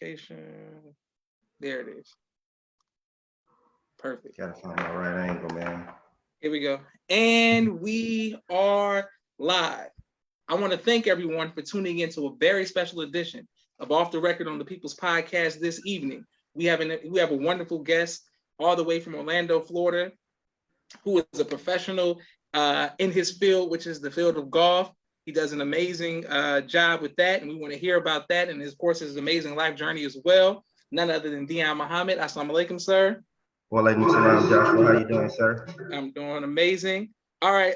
Notification. There it is. Perfect. Gotta find my right angle, man. Here we go. And we are live. I want to thank everyone for tuning in to a very special edition of Off the Record on the People's Podcast this evening. We have a wonderful guest all the way from Orlando, Florida, who is a professional in his field, which is the field of golf. He does an amazing job with that, and we want to hear about that and, of course, his amazing life journey as well. None other than Dion Muhammad. Assalamu alaikum, sir. Walaikum salam, Joshua. How you doing, sir? I'm doing amazing. All right,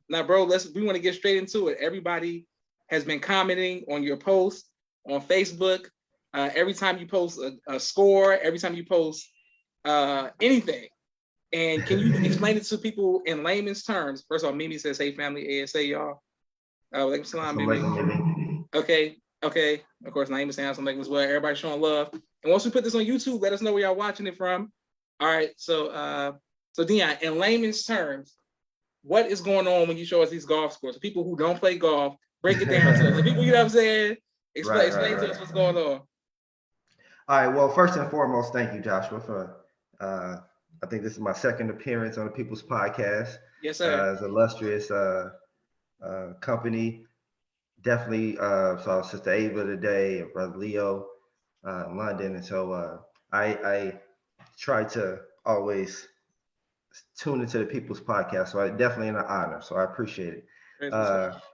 now, bro, we want to get straight into it. Everybody has been commenting on your post on Facebook. Every time you post a score, every time you post anything. And can you explain it to people in layman's terms? First of all, Mimi says, "Hey, family, ASA, y'all." Walaikum salam, Mimi. Okay. Of course, Naeem is saying something as well. Everybody showing love. And once we put this on YouTube, let us know where y'all watching it from. All right, so Dion, in layman's terms, what is going on when you show us these golf scores? For people who don't play golf, break it down to us. The people, you know what I'm saying? Explain to us what's going on. All right, well, first and foremost, thank you, Joshua, for I think this is my second appearance on the People's Podcast. Yes, sir. It's an illustrious company. Definitely saw Sister Ava today, and Brother Leo in London. And so I try to always tune into the People's Podcast. So I definitely an honor. So I appreciate it.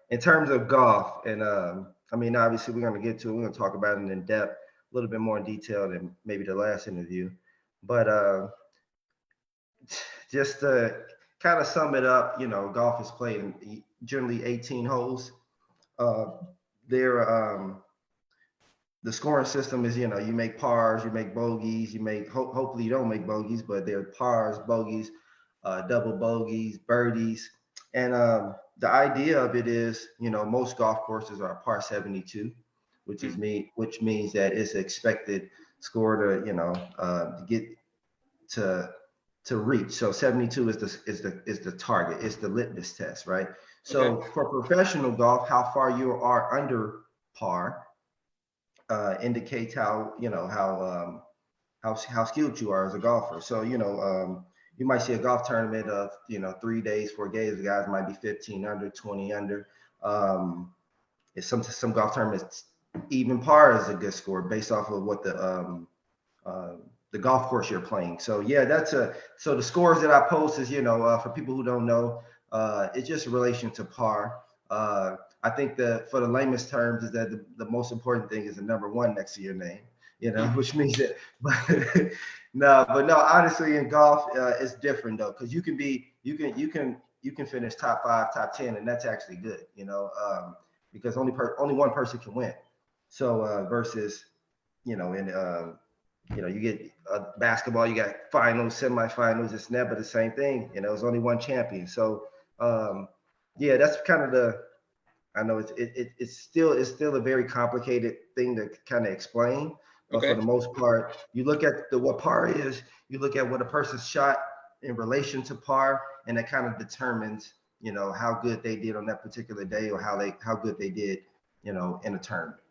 In terms of golf, and I mean, obviously we're going to talk about it in depth, a little bit more in detail than maybe the last interview. But just to kind of sum it up, golf is played in generally 18 holes. The scoring system is, you make pars, you make bogeys, hopefully you don't make bogeys, but they're pars, bogeys, double bogeys, birdies. And the idea of it is, most golf courses are par 72, which means that it's expected score to get to reach. So 72 is the target. It's the litmus test, right? So for professional golf, how far you are under par indicates how skilled you are as a golfer. So you might see a golf tournament of 3 days, 4 days. The guys might be 15 under, 20 under. It's some golf tournaments even par is a good score based off of what the golf course you're playing. So yeah, so the scores that I post is for people who don't know, it's just in relation to par. I think that for the lamest terms is that the most important thing is the number one next to your name, which means that. But no, honestly, in golf, it's different though, because you can finish top 5, top 10, and that's actually good, because only one person can win. So versus, you get basketball, you got finals, semifinals, it's never the same thing. There's only one champion. So that's kind of I know it's still a very complicated thing to kind of explain, but for the most part, you look at what par is, you look at what a person's shot in relation to par, and that kind of determines, how good they did on that particular day or how good they did, in a tournament.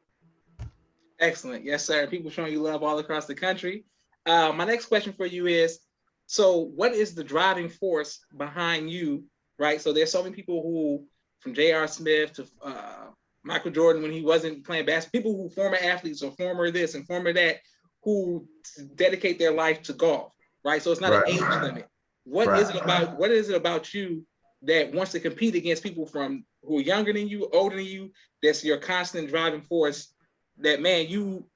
Excellent. Yes, sir. People showing you love all across the country. My next question for you is, so what is the driving force behind you, right? So there's so many people who, from J.R. Smith to Michael Jordan when he wasn't playing basketball, people who former athletes or former this and former that, who dedicate their life to golf, right? So it's not an age limit. What is it about you that wants to compete against people who are younger than you, older than you, that's your constant driving force? That, man, you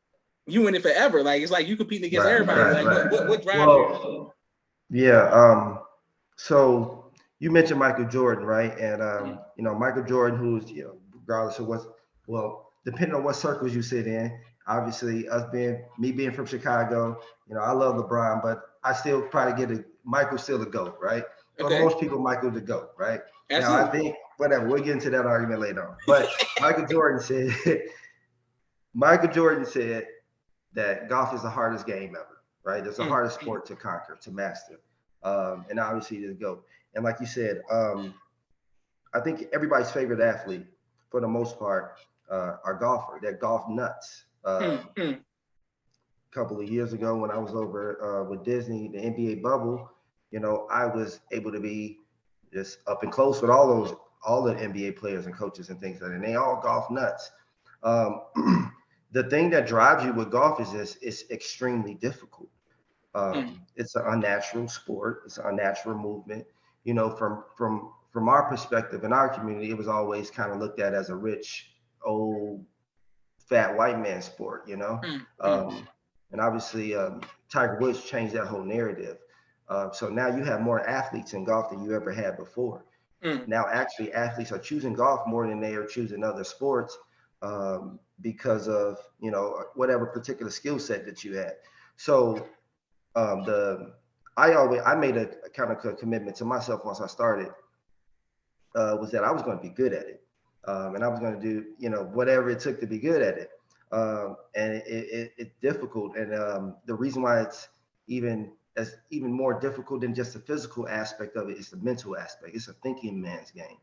in it forever. Like, it's like you competing against everybody. What drives you? Yeah. So you mentioned Michael Jordan, right? And Michael Jordan, who's regardless of depending on what circles you sit in, obviously me being from Chicago, I love LeBron, but I still probably get Michael's still a GOAT, right? For most people, Michael's the GOAT, right? Absolutely. Now I think whatever, we'll get into that argument later on. But Michael Jordan said that golf is the hardest game ever, right? It's the hardest sport to conquer, to master. And obviously to go. And like you said, I think everybody's favorite athlete, for the most part, are golfer. They're golf nuts. couple of years ago when I was over with Disney, the NBA bubble, I was able to be just up and close with all the NBA players and coaches and things like that. And they all golf nuts. The thing that drives you with golf is this: it's extremely difficult. It's an unnatural sport. It's an unnatural movement. From our perspective in our community, it was always kind of looked at as a rich, old, fat white man sport. And obviously Tiger Woods changed that whole narrative. So now you have more athletes in golf than you ever had before. Now, actually, athletes are choosing golf more than they are choosing other sports because of whatever particular skill set that you had. So I made a kind of commitment to myself once I started was that I was going to be good at it, and I was going to do whatever it took to be good at it. And it's difficult, and the reason why it's even more difficult than just the physical aspect of it is the mental aspect. It's a thinking man's game.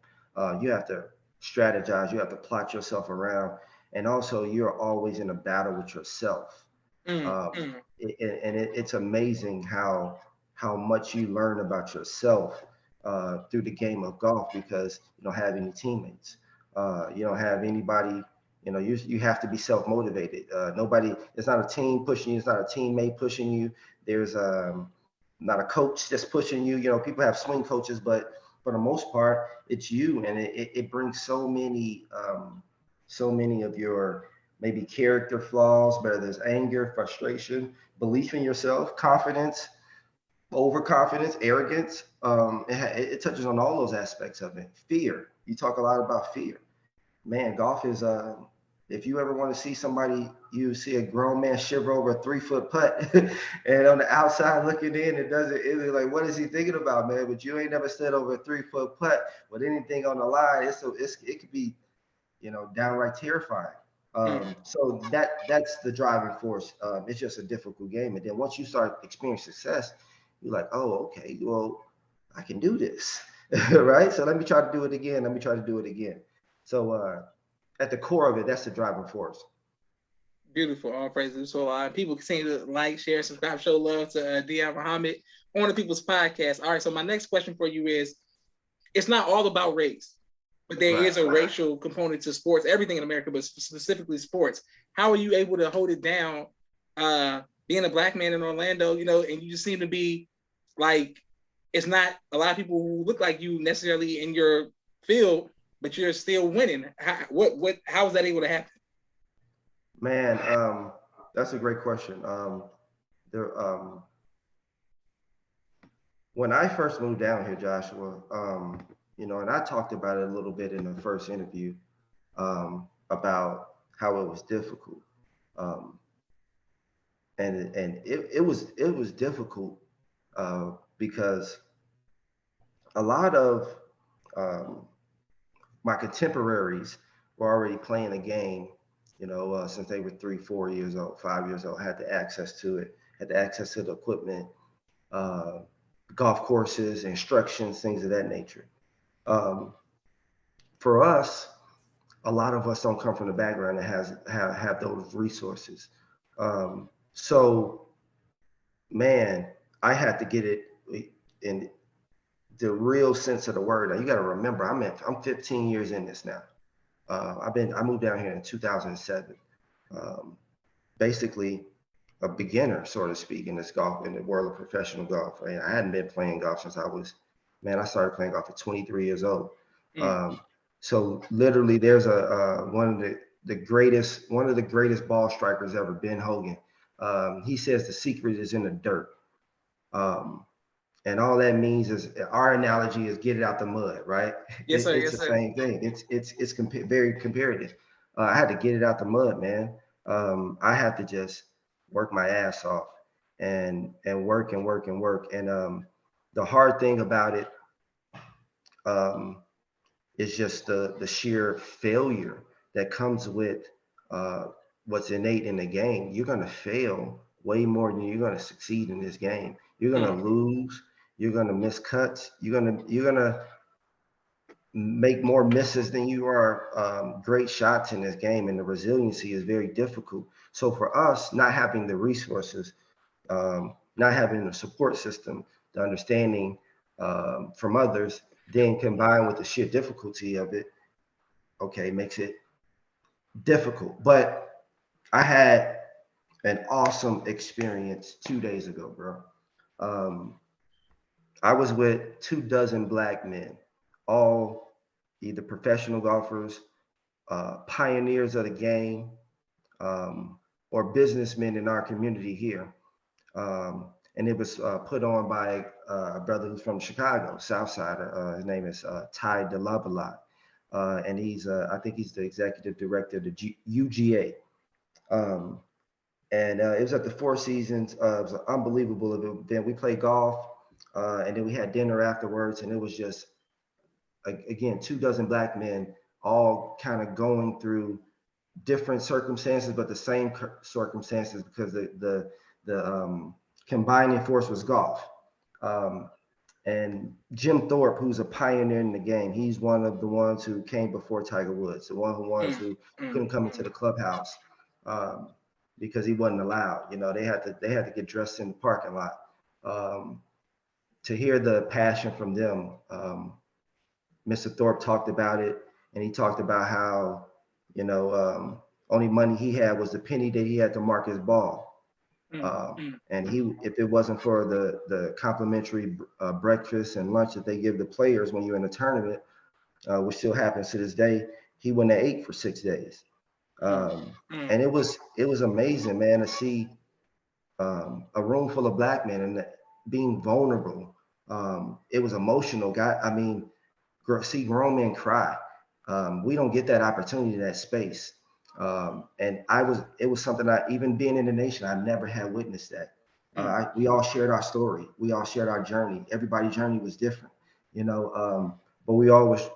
You have to strategize, you have to plot yourself around, and also you're always in a battle with yourself. It's amazing how much you learn about yourself through the game of golf because you don't have any teammates. You don't have anybody. You have to be self-motivated. Nobody. It's not a team pushing you. It's not a teammate pushing you. There's not a coach that's pushing you. People have swing coaches, but for the most part, it's you, and it brings so many of your maybe character flaws, whether there's anger, frustration, belief in yourself, confidence, overconfidence, arrogance. It touches on all those aspects of it. Fear. You talk a lot about fear. Man, golf is if you ever want to see somebody, you see a grown man shiver over a 3-foot putt, and on the outside looking in, it's like, what is he thinking about, man? But you ain't never stood over a 3-foot putt with anything on the line. It could be, downright terrifying. So that's the driving force. It's just a difficult game, and then once you start experiencing success, you're like, oh, okay, well, I can do this, right? So let me try to do it again. Let me try to do it again. So at the core of it, that's the driving force. Beautiful. All praises. So people continue to like, share, subscribe, show love to Dion Muhammad on the People's Podcast. All right. So my next question for you is, it's not all about race, but there is a racial component to sports, everything in America, but specifically sports. How are you able to hold it down being a black man in Orlando, and you just seem to be like, it's not a lot of people who look like you necessarily in your field, but you're still winning. How is that able to happen? Man, that's a great question. There, when I first moved down here, Joshua, and I talked about it a little bit in the first interview about how it was difficult, and it was difficult because a lot of my contemporaries were already playing the game, since they were 3, 4 years old, 5 years old, had the access to it, had the access to the equipment, golf courses, instructions, things of that nature. For us, a lot of us don't come from the background that have those resources. So, man, I had to get it in the real sense of the word. Now you got to remember, I'm 15 years in this now. I moved down here in 2007. Basically a beginner, so to speak, in this golf, in the world of professional golf. I hadn't been playing golf since I started playing golf at 23 years old. So literally there's one of the greatest ball strikers ever, Ben Hogan. He says the secret is in the dirt. And all that means is, our analogy is, get it out the mud, right? Yes, sir. It's the same thing. It's very comparative. I had to get it out the mud, man. I had to just work my ass off and work and work and work. And the hard thing about it is just the sheer failure that comes with what's innate in the game. You're gonna fail way more than you're gonna succeed in this game. You're gonna lose. You're gonna miss cuts. You're gonna make more misses than you are great shots in this game, and the resiliency is very difficult. So for us, not having the resources, not having the support system, the understanding from others, then combined with the sheer difficulty of it, okay, makes it difficult. But I had an awesome experience 2 days ago, bro. Um, I was with 24 black men, all either professional golfers, pioneers of the game, um, or businessmen in our community here. And it was put on by a brother who's from Chicago, South Side. His name is Ty DeLavalot. And I think he's the executive director of the UGA. Um, and it was at the Four Seasons. It was an unbelievable event. We played golf, and then we had dinner afterwards, and it was just again 24 black men all kind of going through different circumstances, but the same circumstances because the combining force was golf. Um, and Jim Thorpe, who's a pioneer in the game, he's one of the ones who came before Tiger Woods, the ones Mm, who mm, couldn't come into the clubhouse um, because he wasn't allowed. You know, they had to get dressed in the parking lot. Um, to hear the passion from them, Mr. Thorpe talked about it, and he talked about how, you know, only money he had was the penny that he had to mark his ball. mm, mm, And if it wasn't for the complimentary breakfast and lunch that they give the players when you're in a tournament, which still happens to this day, he wouldn't have ate for 6 days. mm, Um, mm, and it was amazing, man, to see a room full of black men and being vulnerable. It was emotional. I mean, see grown men cry. We don't get that opportunity, that space. And it was something even being in the nation, I never had witnessed that. mm, We all shared our story. We all shared our journey. Everybody's journey was different, you know, but we all was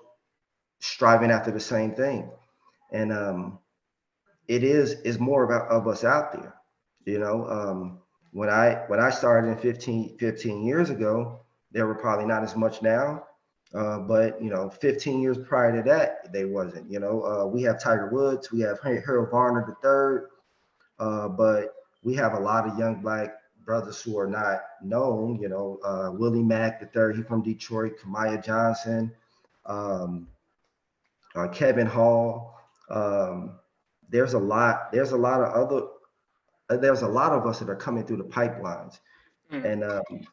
striving after the same thing. And is more about of us out there, you know. When I started in 15 years ago, there were probably not as much now, but 15 years prior to that, they wasn't. We have Tiger Woods, we have Harold Varner the third, but we have a lot of young black brothers who are not known. Willie Mack the third, he from Detroit, Kamaya Johnson, um, Kevin Hall. Um, there's a lot of us that are coming through the pipelines, mm, and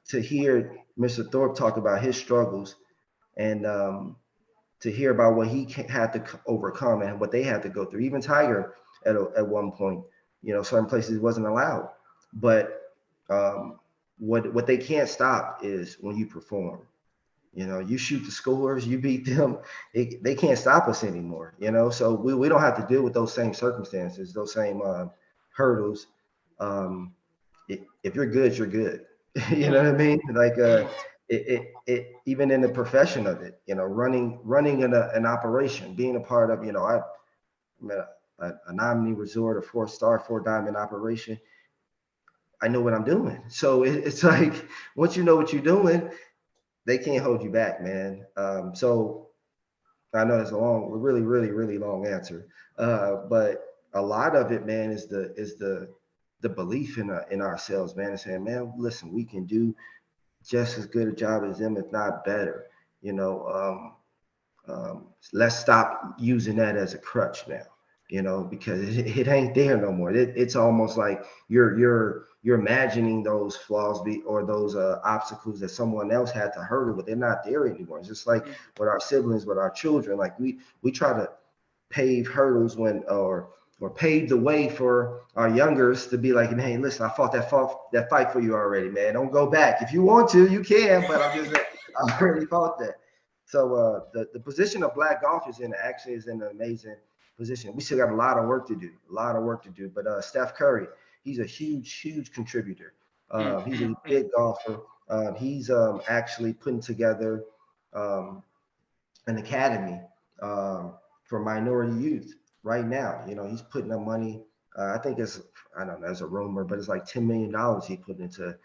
to hear Mr. Thorpe talk about his struggles, and to hear about what he had to overcome and what they had to go through. Even Tiger at one point, certain places wasn't allowed, but what they can't stop is when you perform. You shoot the scores, you beat them. They can't stop us anymore. So we don't have to deal with those same circumstances, those same hurdles. Um, if you're good, you're good. You know mm, what I mean? Like mm, even in the profession of it, running an operation, being a part of, I'm at a nominee resort, a 4-star, 4-diamond operation. I know what I'm doing. So it's like once you know what you're doing, they can't hold you back, man. So I know it's a long, really, really, really long answer, but a lot of it, man, is the belief in ourselves, man, and saying, man, listen, we can do just as good a job as them, if not better. You know, let's stop using that as a crutch now. Because it ain't there no more. It's almost like you're imagining those flaws or those obstacles that someone else had to hurdle, but they're not there anymore. It's just like mm, with our siblings, with our children. Like we try to pave hurdles or pave the way for our youngers to be like, hey, listen, I fought that fight for you already, man. Don't go back. If you want to, you can, but I already fought that. So the position of black golf is in an amazing position. We still got a lot of work to do, But Steph Curry, he's a huge contributor. mm, He's mm, a mm, big golfer. He's actually putting together um, an academy um, for minority youth right now. He's putting up money. I think I don't know, it's a rumor, but it's like $10 million he put into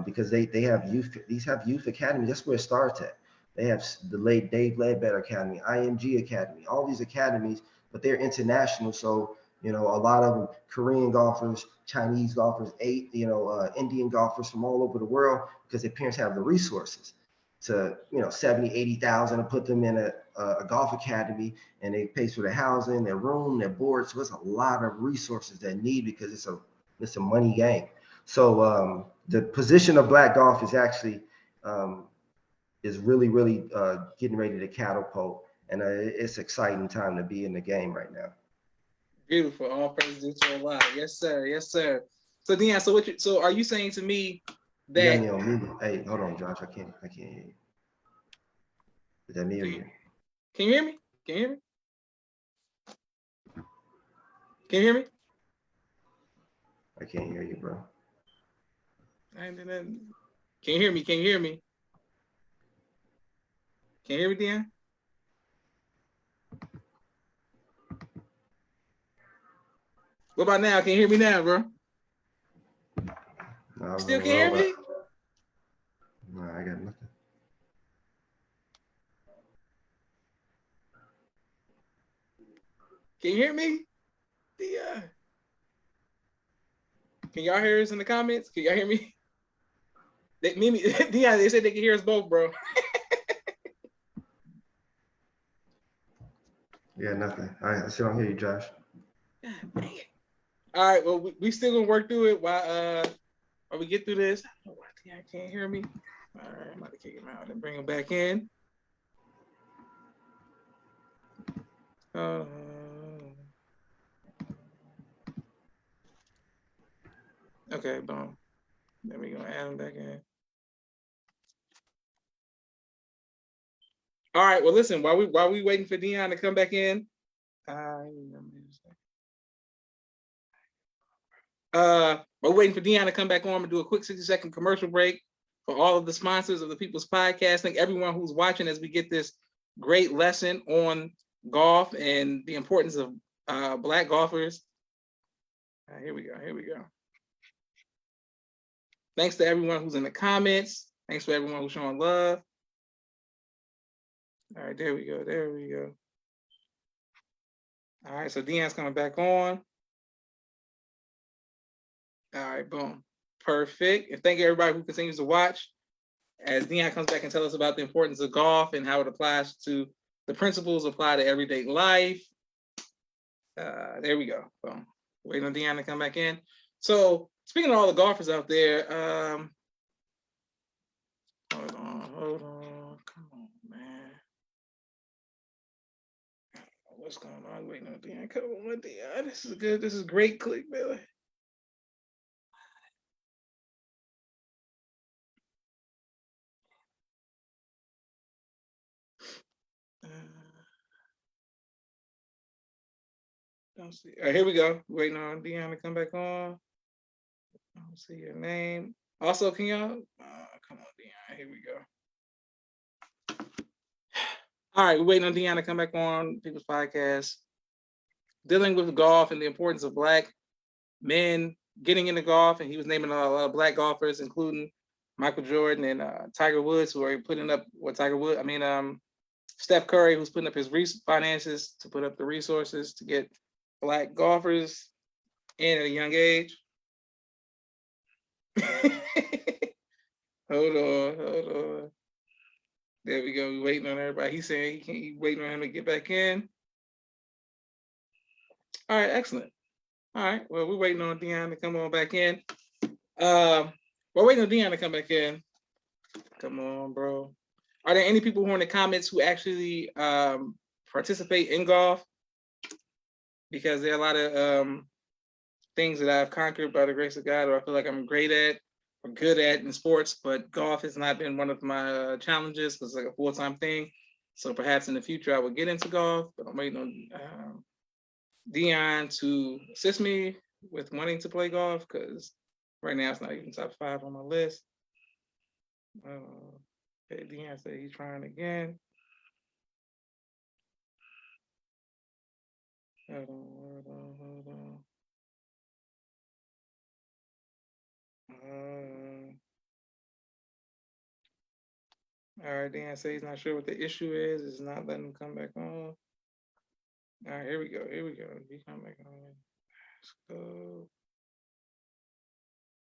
because they have youth. These have youth academies. That's where it starts at. They have the late Dave Ledbetter Academy, IMG Academy, all these academies, but they're international. So, you know, a lot of them, Korean golfers, Chinese golfers, Indian golfers from all over the world, because their parents have the resources to, 70, 80,000 to put them in a golf academy, and they pay for their housing, their room, their board. So it's a lot of resources that need, because it's a money game. So the position of black golf is actually is really, really getting ready to catapult, and it's exciting time to be in the game right now. Beautiful. All praise to Allah. Yes, sir. Yes, sir. So Dion, so are you saying to me You got that me on mute. Hey, hold on, Josh. I can't hear you. Is that me or you? Can you hear me? Can you hear me? Can you hear me? I can't hear you, bro. Can you hear me? Can you hear me? Can you hear me, Dion? What about now? Can you hear me now, bro? No, Still can't hear me? No, I got nothing. Can you hear me? Dion. Can y'all hear us in the comments? Can y'all hear me? Dion, they said they can hear us both, bro. Yeah, nothing. I still don't hear you, Josh. God dang it. All right, well, we still gonna work through it while we get through this. Oh, Dion can't hear me. All right, I'm about to kick him out and bring him back in. Okay, boom. Then we're gonna add him back in. All right. Well, listen. While we waiting for Dion to come back in, we're waiting for Dion to come back on. I'm gonna do a quick 60-second commercial break for all of the sponsors of the People's Podcast. Thank everyone who's watching as we get this great lesson on golf and the importance of black golfers. Here we go. Here we go. Thanks to everyone who's in the comments. Thanks for everyone who's showing love. All right, there we go. There we go. All right, so Dion's coming back on. All right, boom. Perfect. And thank you everybody who continues to watch as Dion comes back and tell us about the importance of golf and how it applies to the principles apply to everyday life. There we go. Boom. Waiting on Dion to come back in. So speaking of all the golfers out there, hold on. Come on, man. What's going on? Waiting on Dion. Come on, Dion. This is good. This is great click, Billy. Don't see. All right, here we go. Waiting on Dion to come back on. I don't see your name. Also, can y'all? Come on, Dion. Here we go. All right, we're waiting on Dion to come back on People's Podcast, dealing with golf and the importance of black men getting into golf, and he was naming a lot of black golfers, including Michael Jordan and Tiger Woods, who are putting up Steph Curry, who's putting up his finances to put up the resources to get black golfers in at a young age. Hold on. There we go. We're waiting on everybody. He's saying he's waiting on him to get back in. All right, excellent. All right. Well, we're waiting on Dion to come on back in. We're waiting on Dion to come back in. Come on, bro. Are there any people who are in the comments who actually participate in golf? Because there are a lot of things that I've conquered by the grace of God, or I feel like I'm great at or good at in sports, but golf has not been one of my challenges because it's like a full-time thing. So perhaps in the future I will get into golf, but I'm waiting on Dion to assist me with wanting to play golf because right now it's not even top 5 on my list. Okay, Dion said he's trying again. Hold on. All right, Dan says he's not sure what the issue is. It's not letting him come back on. All right, here we go. Here we go. He come back on. Let's go.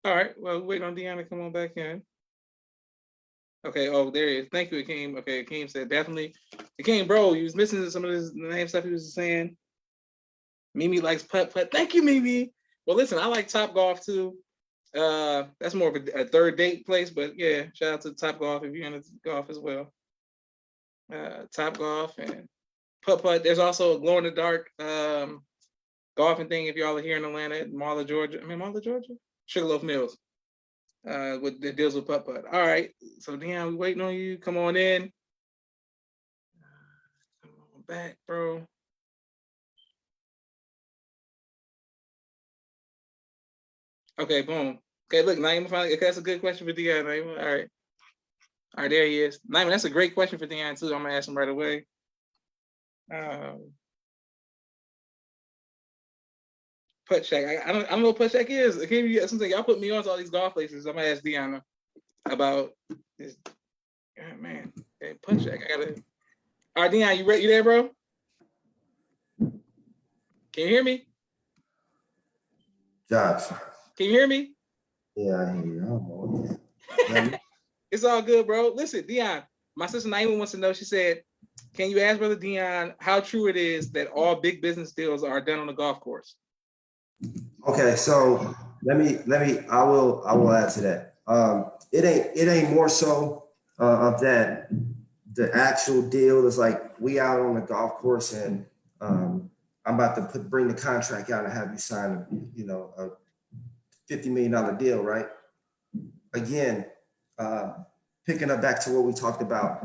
All right. Well, wait on Dion to come on back in. Okay. Oh, there he is. Thank you, Akeem. Okay, Akeem said definitely. Akeem, bro, you was missing some of this name stuff he was saying. Mimi likes putt putt. Thank you, Mimi. Well, listen, I like Top Golf too. That's more of a third date place, but yeah, shout out to Top Golf if you're into golf as well. Top Golf and putt putt. There's also a glow in the dark golfing thing if y'all are here in Atlanta, Marla, Georgia. Sugarloaf Mills. With that deals with putt putt. All right, so Dion, we waiting on you. Come on in. Come on back, bro. Okay, boom. Okay, look, Naima finally. That's a good question for Dion. Naima. All right, there he is. Naima, that's a great question for Dion too. I'm gonna ask him right away. Putt check. I don't know what putt check is. Something y'all put me on to all these golf places. I'm gonna ask Deanna about this. Oh, man, okay, putt check. I gotta. All right, Deanna, you ready? You there, bro? Can you hear me? Josh. Can you hear me? Yeah, I hear you. It's all good, bro. Listen, Dion, my sister Naima wants to know. She said, "Can you ask Brother Dion how true it is that all big business deals are done on the golf course?" Okay, so I will add to that. It ain't more so of that the actual deal is like we out on the golf course and I'm about to bring the contract out and have you sign a $50 million deal, right? Again, picking up back to what we talked about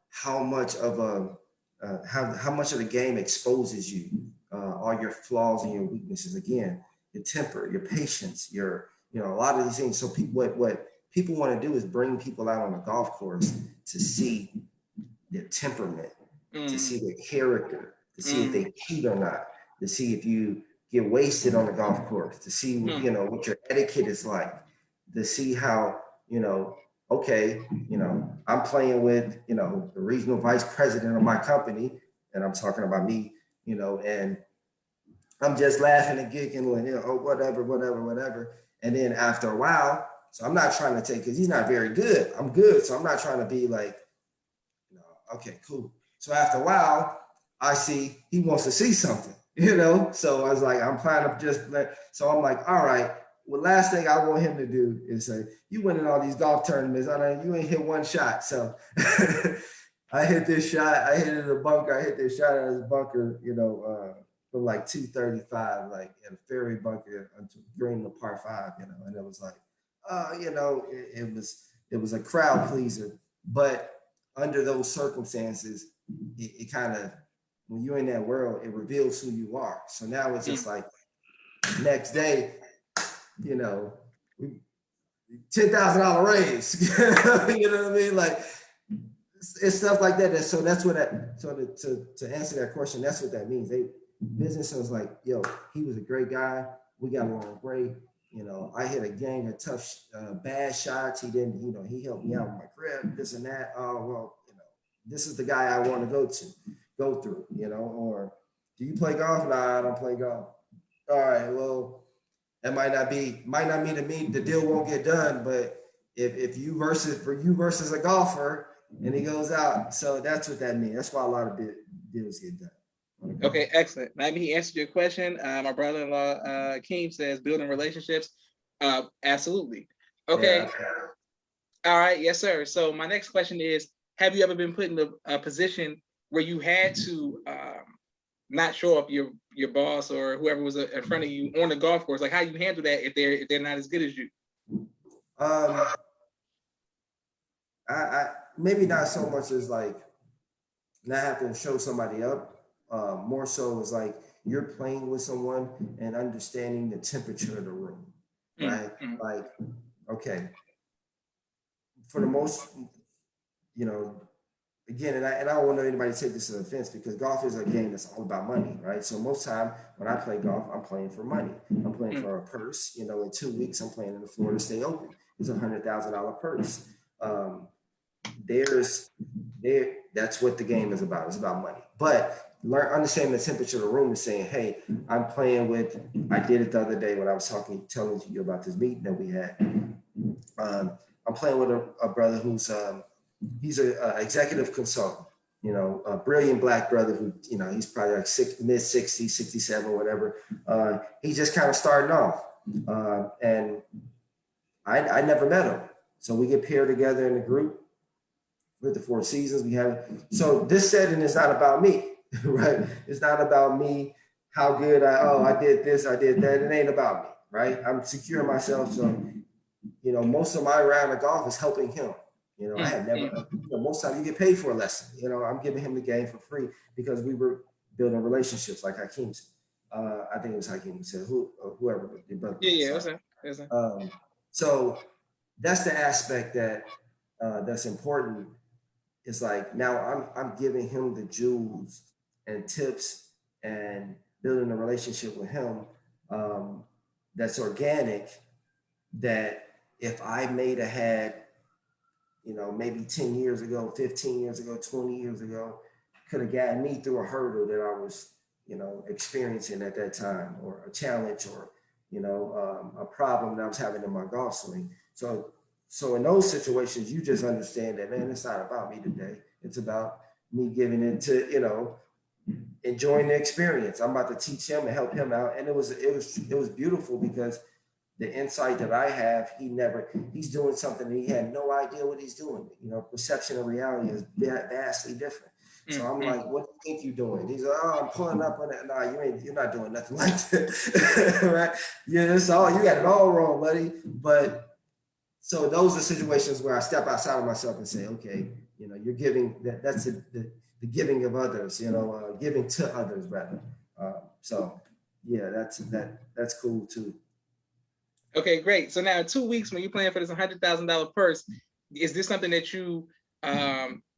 how much of how much of the game exposes you, all your flaws and your weaknesses. Again, your temper, your patience, a lot of these things. So what people want to do is bring people out on the golf course to see their temperament, to see their character, to see if they cheat or not, to see if you get wasted on the golf course, to see what your etiquette is like, to see how okay, I'm playing with the regional vice president of my company, and I'm talking about me, and I'm just laughing and giggling, whatever. And then after a while, so I'm not trying to take because he's not very good. I'm good, so I'm not trying to be like, okay, cool. So after a while, I see he wants to see something, So I was like, I'm trying to so I'm like, all right. Well, last thing I want him to do is say, you win in all these golf tournaments. You ain't hit one shot. So I hit this shot. I hit it in the bunker. I hit this shot out of the bunker, from like 235, like at a fairway bunker until green the par 5, and it was like, it was a crowd pleaser. But under those circumstances, it kind of, when you're in that world, it reveals who you are. So now it's just like next day, $10,000 raise. You know what I mean? Like it's stuff like that. So that's what to answer that question, that's what that means. Business was like, yo, he was a great guy. We got along great. I hit a gang of tough, bad shots. He didn't, he helped me out with my grip, this and that. Oh, well, this is the guy I want to go through, or do you play golf? Nah, I don't play golf. All right, well, that might not mean to me the deal won't get done, but if you versus a golfer and he goes out, so that's what that means. That's why a lot of deals get done. Okay, excellent. Maybe he answered your question. My brother-in-law, Keem, says building relationships. Absolutely. Okay. Yeah. All right. Yes, sir. So my next question is, have you ever been put in a position where you had to not show up your boss or whoever was in front of you on the golf course? Like, how you handle that if they're not as good as you? I maybe not so much as like not having to show somebody up. More so is like you're playing with someone and understanding the temperature of the room, right? Mm-hmm. Like, okay, for the most, again, and I don't want anybody to take this as offense because golf is a game that's all about money, right? So most time when I play golf, I'm playing for money. I'm playing for a purse. In 2 weeks, I'm playing in the Florida State Open. It's $100,000 purse. that's what the game is about. It's about money. But understanding the temperature of the room is saying, hey, I'm playing with, I did it the other day when I was telling you about this meeting that we had. I'm playing with a brother who's he's a executive consultant, you know, a brilliant black brother who, you know, he's probably like mid 60s, 67, whatever. He's just kind of starting off. And I never met him. So we get paired together in a group with the Four Seasons. We have, so this setting is not about me, right? It's not about me, how good I did this, I did that. It ain't about me, right? I'm securing myself. So, you know, most of my round of golf is helping him. You know, I had never, you know, most time you get paid for a lesson. You know, I'm giving him the game for free because we were building relationships like Hakeem said. I think it was Hakeem who said, whoever the brother. Yeah. So that's the aspect that that's important. It's like now I'm giving him the jewels and tips and building a relationship with him that's organic. That if I made a had, you know, maybe 10 years ago, 15 years ago, 20 years ago, could have gotten me through a hurdle that I was, you know, experiencing at that time, or a challenge, or, you know, a problem that I was having in my golf swing. So in those situations, you just understand that, man, it's not about me today. It's about me giving it to, you know, enjoying the experience. I'm about to teach him and help him out. And it was beautiful because the insight that I have, he's doing something that he had no idea what he's doing. You know, perception of reality is vastly different. So I'm like, what do you think you're doing? He's like, oh, I'm pulling up on it. Nah, you're not doing nothing like that. Right? Yeah, that's all, you got it all wrong, buddy. But so those are situations where I step outside of myself and say, okay, you know, you're giving, that's the giving of others, you know, giving to others rather. So yeah, that's cool too. Okay, great. So now in 2 weeks, when you're playing for this $100,000 purse, is this something that you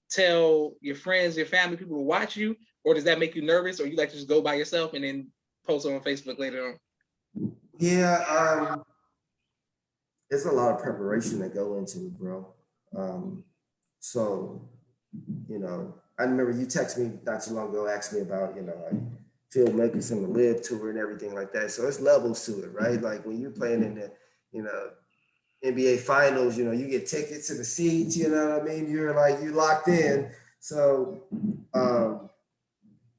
tell your friends, your family, people to watch you, or does that make you nervous, or you like to just go by yourself and then post on Facebook later on? Yeah, there's a lot of preparation that go into it, bro. So, you know, I remember you texted me not too long ago, asked me about, you know, like Phil Mickelson, the Live Tour and everything like that. So it's levels to it, right? Like when you're playing in the, you know, NBA finals, you know, you get tickets to the seats, you know what I mean? You're locked in. So,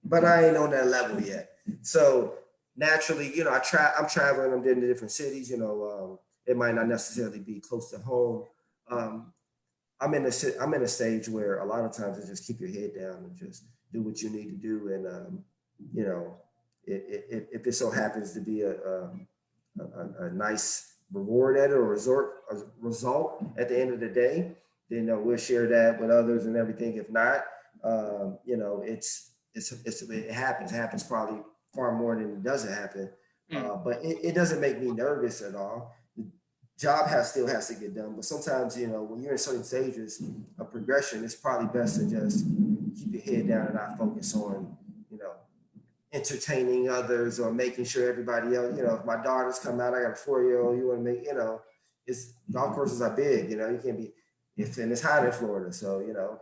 but I ain't on that level yet. So naturally, you know, I'm traveling, I'm in different cities, you know, it might not necessarily be close to home. I'm in a stage where a lot of times it's just keep your head down and just do what you need to do. And, you know, if it so happens to be a nice reward at it, or a result at the end of the day, then we'll share that with others and everything. If not, you know, it happens. It happens probably far more than it doesn't happen. But it doesn't make me nervous at all. The job still has to get done. But sometimes, you know, when you're in certain stages of progression, it's probably best to just keep your head down and not focus on, you know, entertaining others or making sure everybody else, you know, if my daughters come out, I got a 4-year-old, you want to make, you know, it's golf courses are big, you know, you can't be, and it's hot in Florida. So, you know,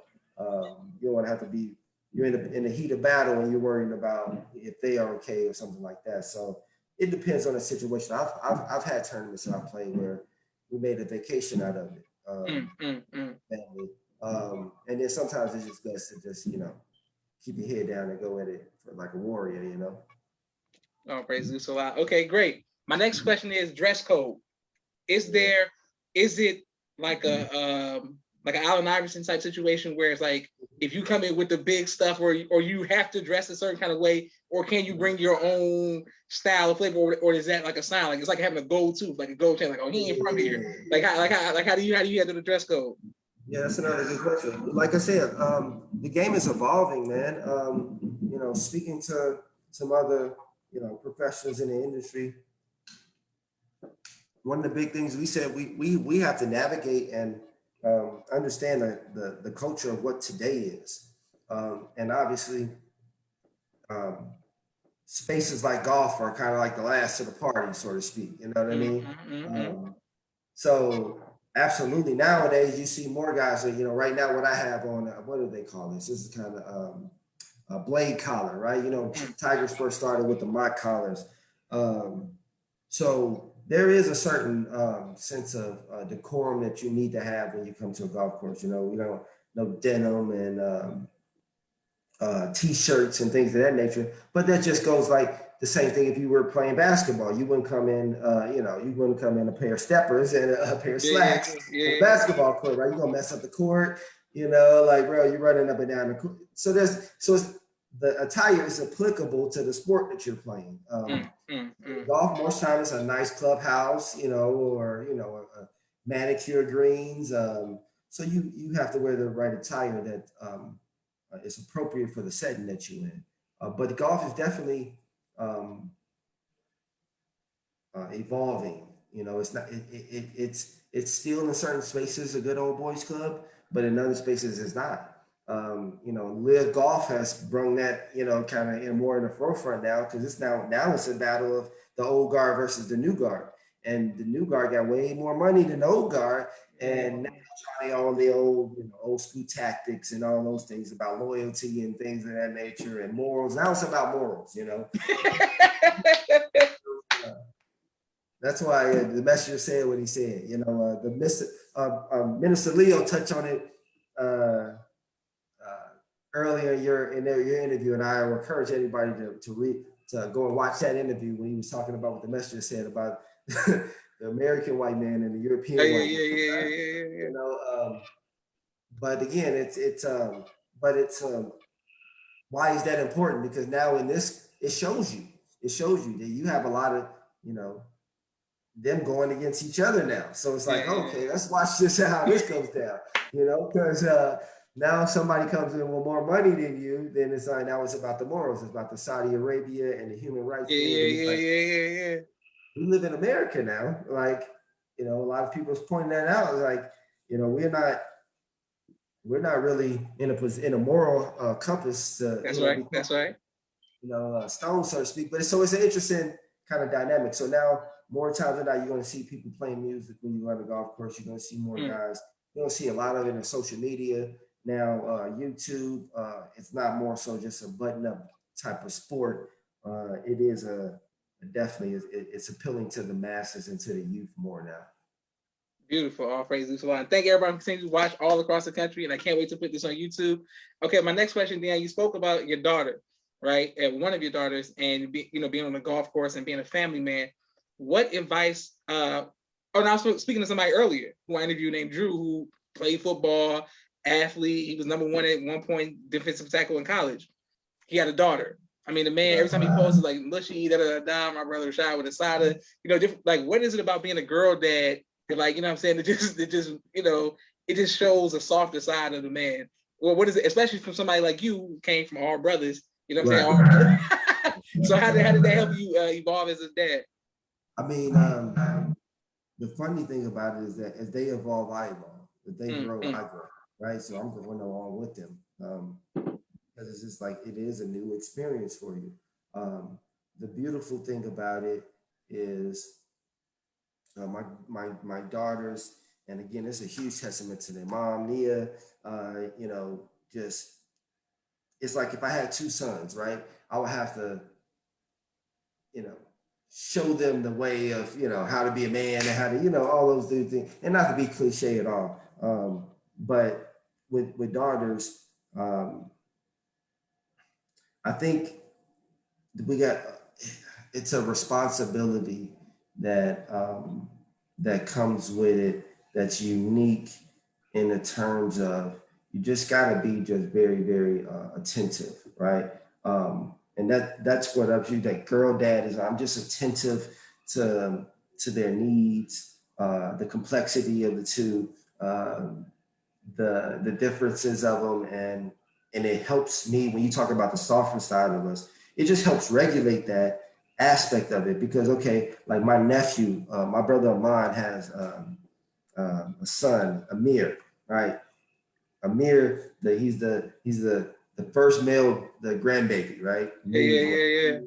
you don't want to have to be, you're in the heat of battle and you're worrying about if they are okay or something like that. So it depends on the situation. I've had tournaments that I've played where we made a vacation out of it. And then sometimes it's just best to just, you know, keep your head down and go at it like a warrior, you know. Oh, praise Zeus a lot. Okay, great. My next question is dress code. Is it like an Allen Iverson type situation where it's like if you come in with the big stuff, or you have to dress a certain kind of way, or can you bring your own style of flavor, or is that like a sign? Like it's like having a gold tooth, like a gold chain, like, oh, he ain't from here. How do you handle the dress code? Yeah, that's another good question. Like I said, the game is evolving, man. You know, speaking to some other, you know, professionals in the industry, one of the big things we said, we have to navigate and understand the culture of what today is. And obviously, spaces like golf are kind of like the last of the party, so to speak. You know what I mean? So Absolutely. Nowadays, you see more guys. That, right now, what I have on, what do they call this? This is kind of a blade collar, right? Tigers first started with the mock collars. Um, so there is a certain sense of decorum that you need to have when you come to a golf course. We don't no denim and t-shirts and things of that nature. But that just goes like the same thing if you were playing basketball. You wouldn't come in, you wouldn't come in a pair of steppers and a pair of slacks on a basketball court, right? You're gonna mess up the court, like bro, you're running up and down the court. So the attire is applicable to the sport that you're playing. Golf, most times, a nice clubhouse, or a manicure greens. So you have to wear the right attire that is appropriate for the setting that you're in. But golf is definitely evolving. It's not. It's still in certain spaces a good old boys club, but in other spaces it's not. Live Golf has brought that kind of more in the forefront now because it's now it's a battle of the old guard versus the new guard, and the new guard got way more money than the old guard, and now trying on the old school tactics and all those things about loyalty and things of that nature and morals. Now it's about morals, That's why the messenger said what he said. The Minister Leo touched on it earlier in your interview, and I encourage anybody to go and watch that interview when he was talking about what the messenger said about the American white man and the European white man. Yeah. But again, it's why is that important? Because now in this, it shows you that you have a lot of them going against each other now. So it's like, okay, let's watch this how this goes down. Because now if somebody comes in with more money than you, then it's like now it's about the morals. It's about the Saudi Arabia and the human rights. Yeah. We live in America now. Like, a lot of people is pointing that out. It's like, we're not really in a moral compass. That's right. That's right. Stone, so to speak. But it's an interesting kind of dynamic. So now more times than not, you're going to see people playing music when you go on the golf course. You're going to see more guys. You're going to see a lot of it in social media. Now, YouTube, it's not more so just a button-up type of sport. It is definitely it's appealing to the masses and to the youth more now. Beautiful. All praise to Allah. Thank everybody who continues to watch all across the country, and I can't wait to put this on YouTube. Okay, my next question, Dion, you spoke about your daughter, right? And one of your daughters, and being on the golf course and being a family man. What advice? I was speaking to somebody earlier who I interviewed named Drew, who played football, athlete. He was number one at one point defensive tackle in college. He had a daughter. I mean, the man, every time he posts, like, mushy, my brother Rashad with a sada, different, like, what is it about being a girl dad that, like, what I'm saying, it just shows a softer side of the man. Well, what is it, especially from somebody like you who came from all brothers, what I'm saying? So how did that help you evolve as a dad? I mean, the funny thing about it is that as they evolve, I evolve. If they grow, I grow, right? So I'm growing along with them. Because it's just like it is a new experience for you. The beautiful thing about it is my daughters, and again, it's a huge testament to their mom, Nia. Just it's like if I had two sons, right? I would have to, show them the way of how to be a man and how to all those things, and not to be cliche at all. But with daughters. I think it's a responsibility that comes with it that's unique in the terms of you just got to be just very, very attentive, right? And that's what I'm doing. That girl dad is. I'm just attentive to their needs, the complexity of the two, the differences of them, and it helps me when you talk about the softer side of us. It just helps regulate that aspect of it because, okay, like my nephew, my brother of mine has a son, Amir, right? Amir, he's the first male, the grandbaby, right? Yeah.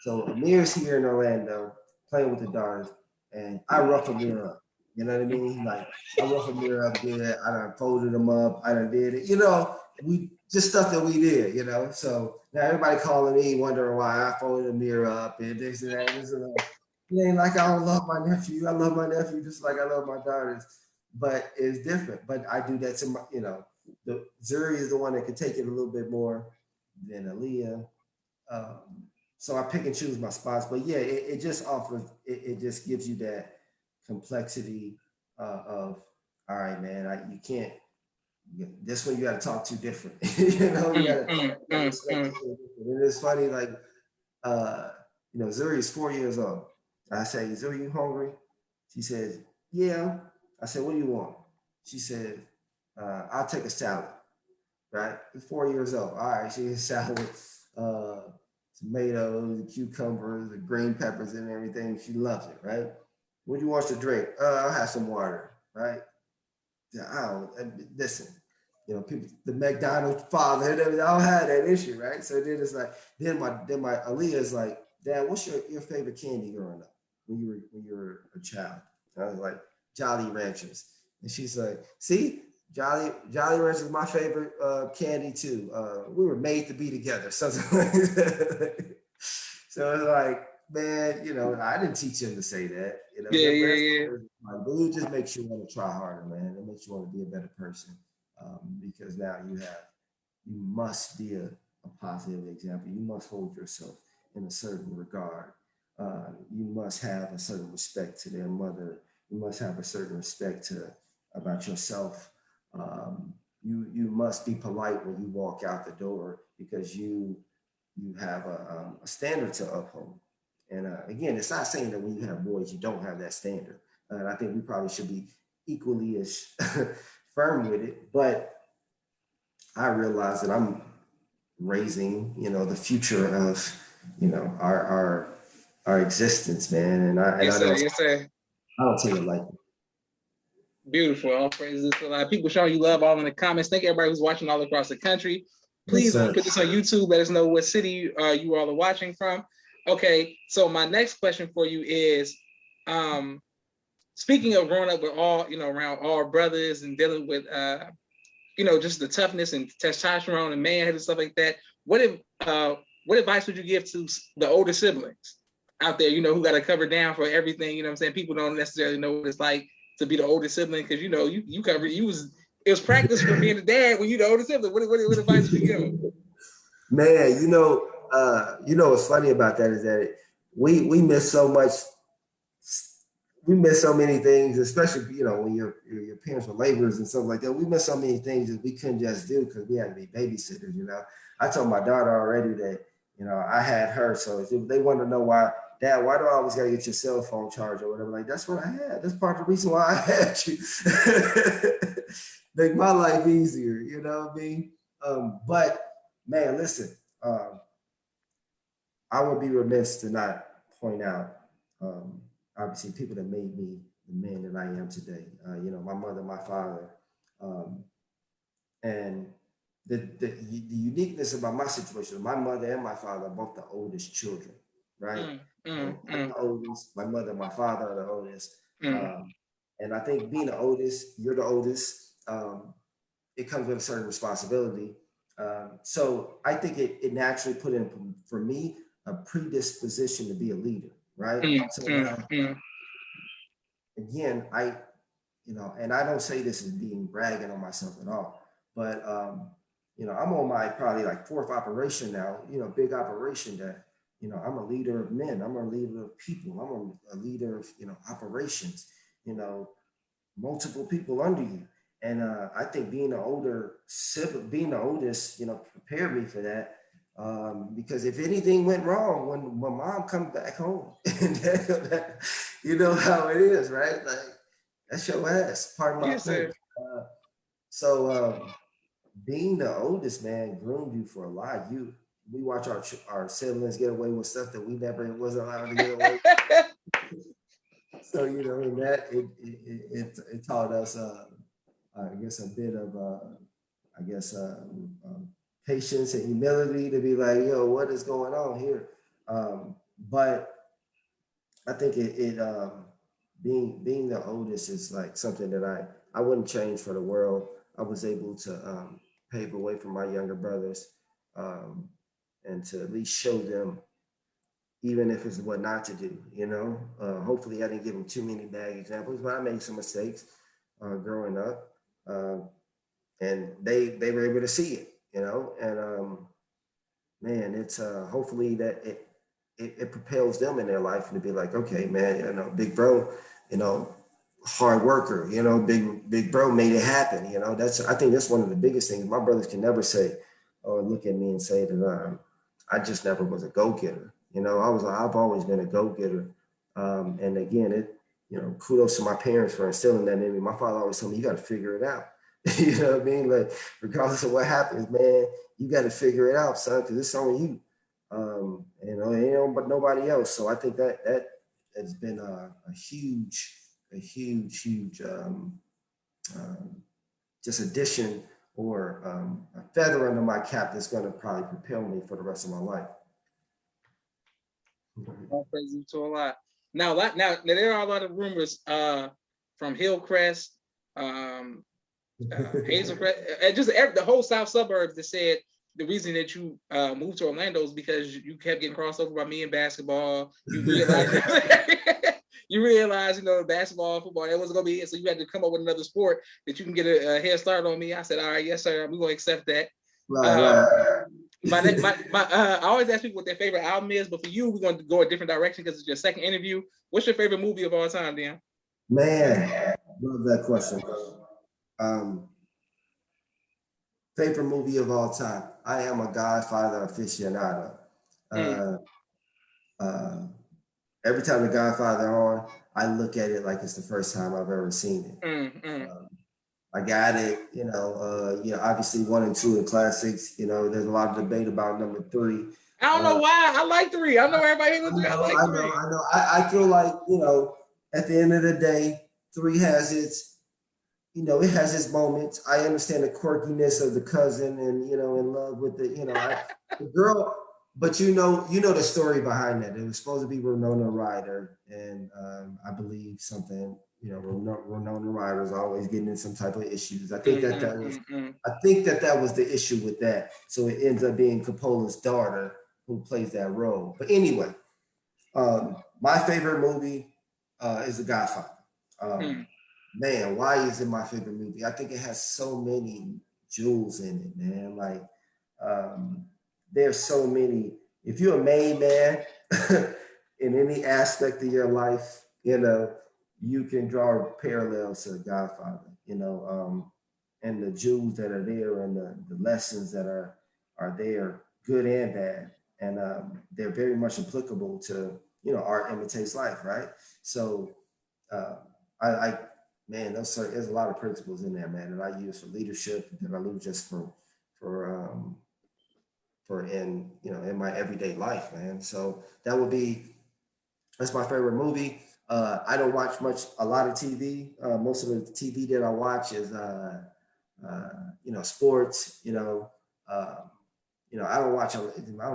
So Amir's here in Orlando playing with the daughters, and I rough Amir up. You know what I mean? Like I rough a mirror up good. I done folded them up. I done did it. You know, we just stuff that we did. You know, so now everybody calling me wondering why I folded the mirror up and this and that. And this and that. It ain't like I don't love my nephew. I love my nephew just like I love my daughters, but it's different. But I do that to my, you know, the Zuri is the one that can take it a little bit more than Aaliyah. Um, so I pick and choose my spots, but yeah, it just offers, it just gives you that complexity of, all right, man, you can't, this one you got to talk to different, you know, you got to respect people different. And it's funny, like, uh, you know, Zuri is 4 years old. I say, Zuri, you hungry? She says, yeah. I said, what do you want? She said, I'll take a salad, right? 4 years old. All right, she gets salad, uh, tomatoes, the cucumbers, the green peppers, and everything. She loves it, right? What do you want to drink? I'll have some water, right? Yeah, I don't listen. You know, people, the McDonald's father, and everything, I don't have that issue, right? So then it's like, then my Aaliyah is like, Dad, what's your favorite candy growing up when you were a child? And I was like, Jolly Ranchers, and she's like, see, Jolly Ranchers is my favorite candy too. We were made to be together, something like that. So it's like, man, you know, I didn't teach him to say that. You know, but it just makes you want to try harder, man. It makes you want to be a better person because now you must be a positive example. You must hold yourself in a certain regard. You must have a certain respect to their mother. You must have a certain respect to about yourself. You must be polite when you walk out the door because you have a standard to uphold. And again, it's not saying that when you have boys, you don't have that standard. And I think we probably should be equally as firm with it. But I realize that I'm raising, you know, the future of, you know, our existence, man. And Yes, sir. Yes, sir. I don't take it lightly. Beautiful. All praises to a lot of people showing you love all in the comments. Thank everybody who's watching all across the country. Please put this on YouTube. Let us know what city you all are watching from. Okay, so my next question for you is, speaking of growing up with all, you know, around all brothers and dealing with, you know, just the toughness and testosterone and manhood and stuff like that, what advice would you give to the older siblings out there, you know, who got to cover down for everything? You know what I'm saying? People don't necessarily know what it's like to be the older sibling because, you know, it was practice for being a dad when you the older sibling. What advice would you give them? Man, you know what's funny about that is that we miss so much. We miss so many things, especially you know when your parents were laborers and stuff like that. We miss so many things that we couldn't just do because we had to be babysitters. You know, I told my daughter already that you know I had her, so if they want to know why, Dad, why do I always gotta get your cell phone charged or whatever? Like that's what I had. That's part of the reason why I had you. Make my life easier. You know what I mean? But man, listen, I would be remiss to not point out, obviously, people that made me the man that I am today. You know, my mother, my father, um, and the uniqueness about my situation. My mother and my father are both the oldest children, right? I'm the oldest. My mother and my father are the oldest. And I think being the oldest, you're the oldest. It comes with a certain responsibility. So I think it naturally put in for me a predisposition to be a leader, right? So now, again, you know, and I don't say this as being bragging on myself at all, but you know, I'm on my probably like fourth operation now, you know, big operation that, you know, I'm a leader of men, I'm a leader of people, I'm a leader of, you know, operations, you know, multiple people under you. And I think being the older sibling, being the oldest, you know, prepared me for that. Because if anything went wrong when my mom comes back home, and you know how it is, right? Like that's your ass, pardon my French. So being the oldest man groomed you for a lot. We watch our siblings get away with stuff that we never was allowed to get away with. So you know, in that it taught us, I guess, a bit of, patience and humility to be like, yo, what is going on here? But I think being the oldest is like something that I wouldn't change for the world. I was able to pave the way for my younger brothers, um, and to at least show them, even if it's what not to do. Hopefully, I didn't give them too many bad examples, but I made some mistakes growing up, uh, and they were able to see it. And man, it's hopefully that it propels them in their life to be like, okay, man, big bro, you know, hard worker, big bro made it happen. I think that's one of the biggest things. My brothers can never say or look at me and say that I just never was a go getter. I've always been a go getter, and again, kudos to my parents for instilling that in me. My father always told me, you got to figure it out. You know what I mean? Like, regardless of what happens, man, you got to figure it out, son, because it's on you. But nobody else. So I think that has been a huge just addition, or a feather under my cap that's going to probably propel me for the rest of my life. All praise to Allah. Now there are a lot of rumors from Hillcrest, Hazelcrest, and just the whole south suburbs that said the reason that you moved to Orlando is because you kept getting crossed over by me in basketball. You realized, basketball, football, that wasn't gonna be it. So you had to come up with another sport that you can get a head start on me. I said, all right, yes, sir, we're gonna accept that. Right. I always ask people what their favorite album is, but for you, we're going to go a different direction because it's your second interview. What's your favorite movie of all time, Dion? Man, love that question. Favorite movie of all time. I am a Godfather aficionado. Every time the Godfather on, I look at it like it's the first time I've ever seen it. I got it, obviously 1 and 2 are classics. There's a lot of debate about number 3. I don't know why. I like 3. I know everybody hates 3. I like 3. I know. I feel like, at the end of the day, 3 has its, it has its moments. I understand the quirkiness of the cousin and, in love with the girl. But the story behind that. It was supposed to be Winona Ryder, and I believe something. Winona Ryder is always getting in some type of issues. I think that was the issue with that. So it ends up being Coppola's daughter who plays that role. But anyway, my favorite movie is The Godfather. Man, why is it my favorite movie? I think it has so many jewels in it, man. Like, there's so many. If you're a made man in any aspect of your life, you can draw parallels to The Godfather, and the jewels that are there, and the lessons that are there, good and bad. And they're very much applicable to, art imitates life, right? So man, there's a lot of principles in there, man, that I use for leadership, that I use just in my everyday life, man. So that's my favorite movie. I don't watch a lot of TV. Most of the TV that I watch is sports. I don't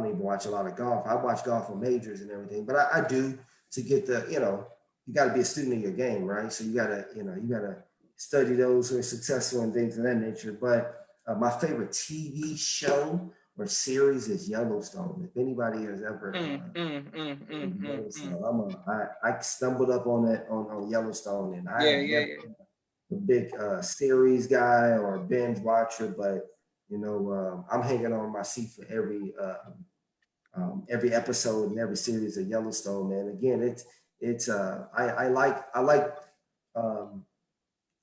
even watch a lot of golf. I watch golf on majors and everything, but I do, to get you got to be a student of your game, right? So you gotta study those who are successful and things of that nature. But my favorite TV show or series is Yellowstone. If anybody has ever Yellowstone, I stumbled up on that on Yellowstone, and I am never a big series guy or a binge watcher, but I'm hanging on my seat for every episode and every series of Yellowstone, man. Again, I like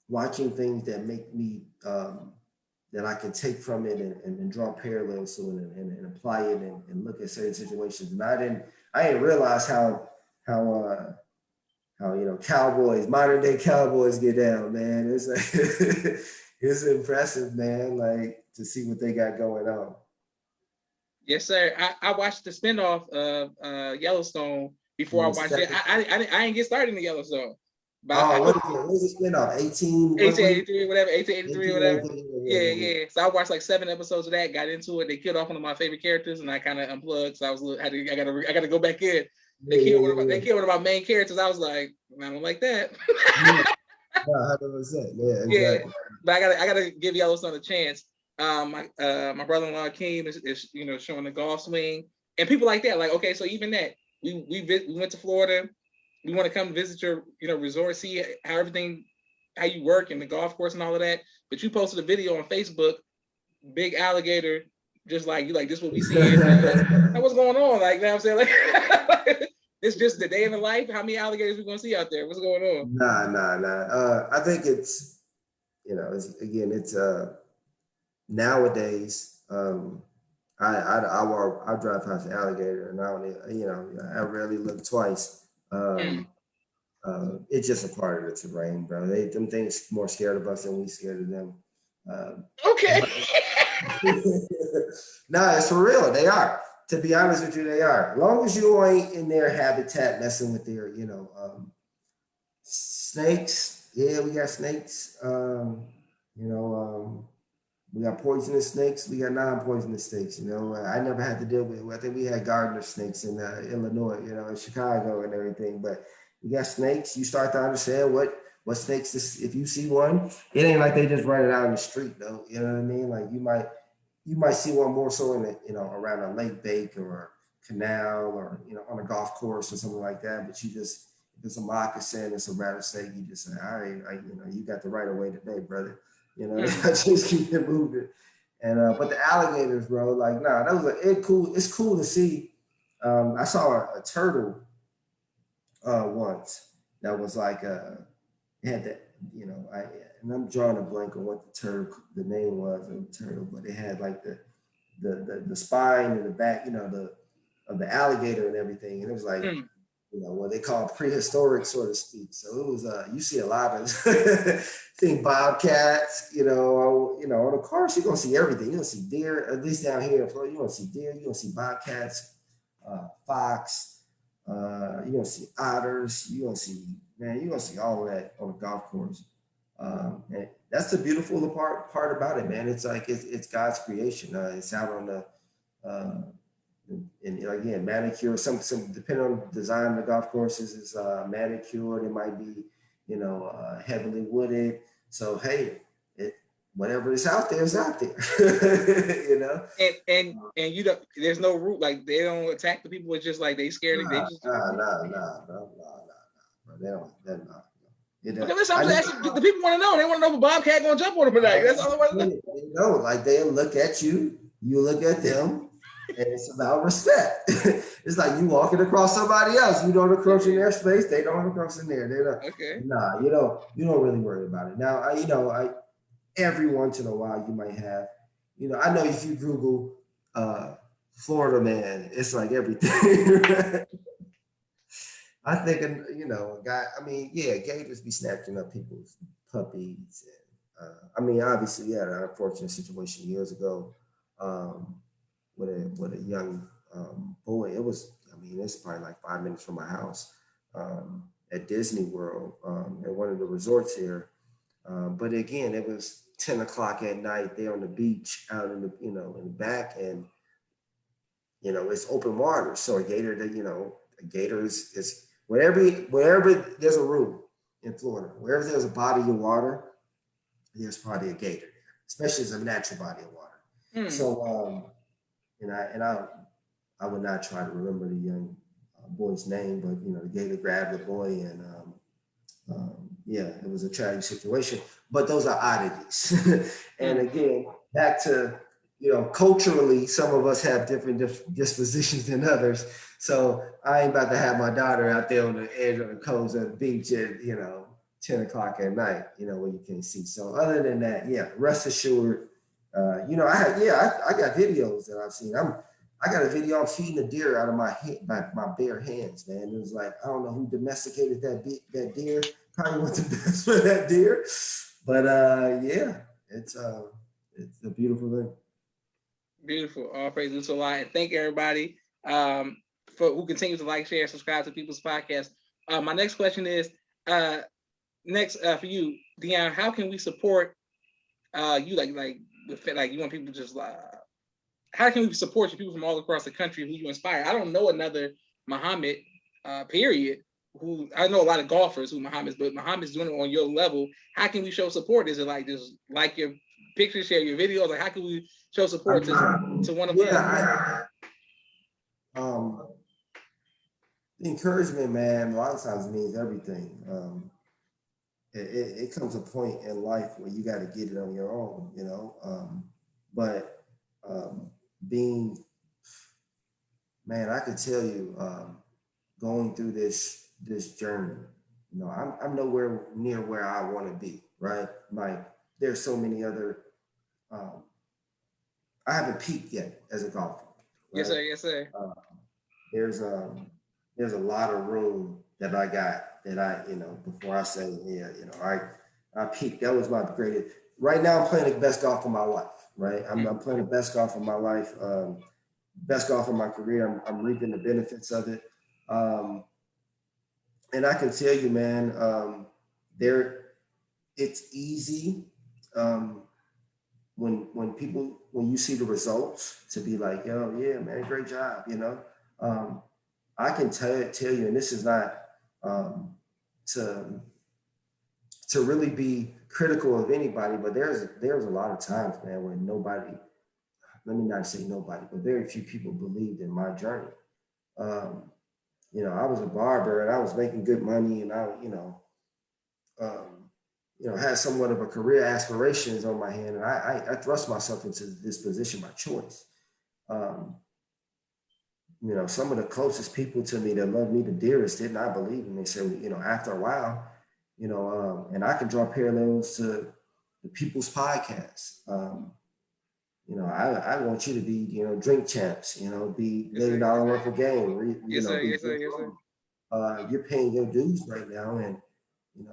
watching things that make me that I can take from it and draw parallels to it and apply it and look at certain situations. And I didn't realize how modern day cowboys get down, man. It's like, it's impressive, man. Like, to see what they got going on. Yes, sir. I watched the spinoff of Yellowstone before I watched it. I didn't get started in the Yellowstone. But what is the spinoff? 1883, whatever. 1883, whatever. Yeah. So I watched like 7 episodes of that. Got into it. They killed off one of my favorite characters, and I kind of unplugged. So I got to go back in. They killed one of my main characters. I was like, I don't like that. Yeah, 100%. Yeah, Yeah, exactly. but I gotta give Yellowstone a chance. My brother-in-law Akeem is showing the golf swing and people like that. Like, okay, so even that we went to Florida. We want to come visit your resort, see how you work and the golf course and all of that. But you posted a video on Facebook, big alligator, just like you, like this what we see here. Like, what's going on? Like, you know what I'm saying? Like, it's just the day in the life. How many alligators we gonna see out there? What's going on? Nah. I think it's it's nowadays. I drive past the alligator and I rarely look twice. It's just a part of the terrain, bro. Them things more scared of us than we scared of them. Okay. Nah, it's for real. They are. To be honest with you, they are. As long as you ain't in their habitat messing with their, snakes. Yeah, we got snakes. We got poisonous snakes. We got non-poisonous snakes. I never had to deal with. I think we had gardener snakes in Illinois, in Chicago and everything. But we got snakes. You start to understand what snakes. If you see one, it ain't like they just run it out in the street, though. You know what I mean? Like you might see one more so in around a lake bake or a canal or on a golf course or something like that. But if it's a moccasin, it's a rattlesnake, you just say, all right, you got the right of way today, brother. Just keep it moving. And but the alligators, bro, like, nah, that was it's cool to see. I saw a turtle once that was like it had that, and I'm drawing a blank on what the name was of the turtle, but it had like the spine and the back, of the alligator and everything. And it was like, what they call prehistoric, so to speak. So it was, you see a lot of, think bobcats, on the course, you're going to see everything. You're going to see deer, at least down here in Florida, you're going to see deer, you're going to see bobcats, fox, you're going to see otters, you're going to see all of that on a golf course. And that's the beautiful part about it, man. It's like, it's God's creation. It's out on the, and again, manicure. Some depending on the design of the golf courses is manicured. It might be, heavily wooded. So hey, whatever is out there is out there. And there's no root. Like they don't attack the people. It's just like they scared. Nah. They don't. They're not. Okay, listen, I'm just asking. The people want to know. They want to know if a bobcat gonna jump on them tonight. That's all I want to know. Like they look at you, you look at them. And it's about respect. It's like you walking across somebody else. You don't encroach in their space. They don't encroach in there. They're not. Okay. Nah, you don't really worry about it. Now, I every once in a while you might have, I know if you Google Florida man, it's like everything. I think a guy. I mean, yeah, gators be snatching up people's puppies. And, obviously, we had an unfortunate situation years ago. With a young boy. It's probably like 5 minutes from my house at Disney World at one of the resorts here. But again, it was 10 o'clock at night there on the beach out in the, in the back, and, it's open water. So a gator is wherever there's a rule in Florida, wherever there's a body of water, there's probably a gator there, especially as a natural body of water. So, I would not try to remember the young boy's name, but the gator grabbed the boy, and it was a tragic situation. But those are oddities. And again, back to culturally, some of us have different dispositions than others. So I ain't about to have my daughter out there on the edge of the coast of the beach at 10 o'clock at night, where you can't see. So other than that, rest assured. I got videos that I've seen. I got a video I'm feeding a deer out of my bare hands, man. It was like, I don't know who domesticated that deer. Probably wasn't the best for that deer, but it's a beautiful thing. Beautiful. All praise to Allah, and thank everybody for who continues to like, share, subscribe to People's Podcast. My next question is for you, Dion. How can we support you you want people to just how can we support you, people from all across the country who you inspire? I don't know another Muhammad period, who I know a lot of golfers who Muhammad's doing it on your level. How can we show support? Is it like just like your pictures, share your videos? Like how can we show support to one of us? The encouragement, man, a lot of times means everything. It comes a point in life where you got to get it on your own, you know. But being, man, I can tell you, going through this journey, you know, I'm nowhere near where I want to be, right? Like there's so many other. I haven't peaked yet as a golfer. Right? Yes, sir. Yes, sir. There's a lot of room that I got that I, you know, before I say, yeah, you know, I peaked. That was my greatest. Right now, I'm playing the best golf of my life. Right, I'm playing the best golf of my life, best golf of my career. I'm reaping the benefits of it, and I can tell you, man, it's easy when you see the results to be like, yo, yeah, man, great job, you know. I can tell you, and this is not to really be critical of anybody, but there's a lot of times, man, when nobody, let me not say nobody, but very few people believed in my journey. You know, I was a barber and I was making good money, and I, had somewhat of a career aspirations on my hand, and I thrust myself into this position by choice. You know, some of the closest people to me that love me the dearest did not believe in me. So, you know, after a while, you know, and I can draw parallels to the People's Podcast. You know, I want you to be, you know, drink champs, you know, be $1 million worth of game. Yes, sir. Yes, sir. Yes, sir. You're paying your dues right now, and you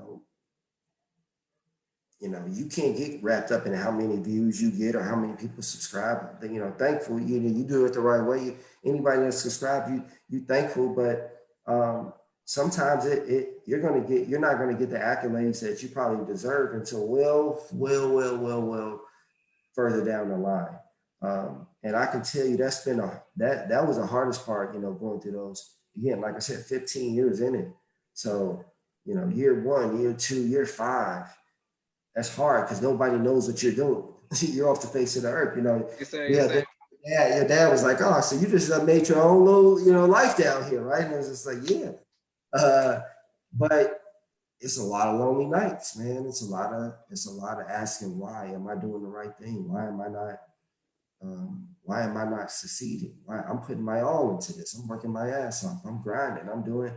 know, you can't get wrapped up in how many views you get or how many people subscribe. You know, thankful you do it the right way. Anybody that subscribed, you thankful, but sometimes you're not gonna get the accolades that you probably deserve until well further down the line. And I can tell you that's been that was the hardest part, you know, going through those, again, like I said, 15 years in it. So, you know, year 1, year 2, year 5, that's hard because nobody knows what you're doing. You're off the face of the earth, you know. Yes, sir. Yes, sir. Your dad was like, oh, so you just made your own little, you know, life down here, right? And it was just like, yeah. But it's a lot of lonely nights, man. It's a lot of asking, why am I doing the right thing? Why am I not succeeding? Why I'm putting my all into this. I'm working my ass off. I'm grinding. I'm doing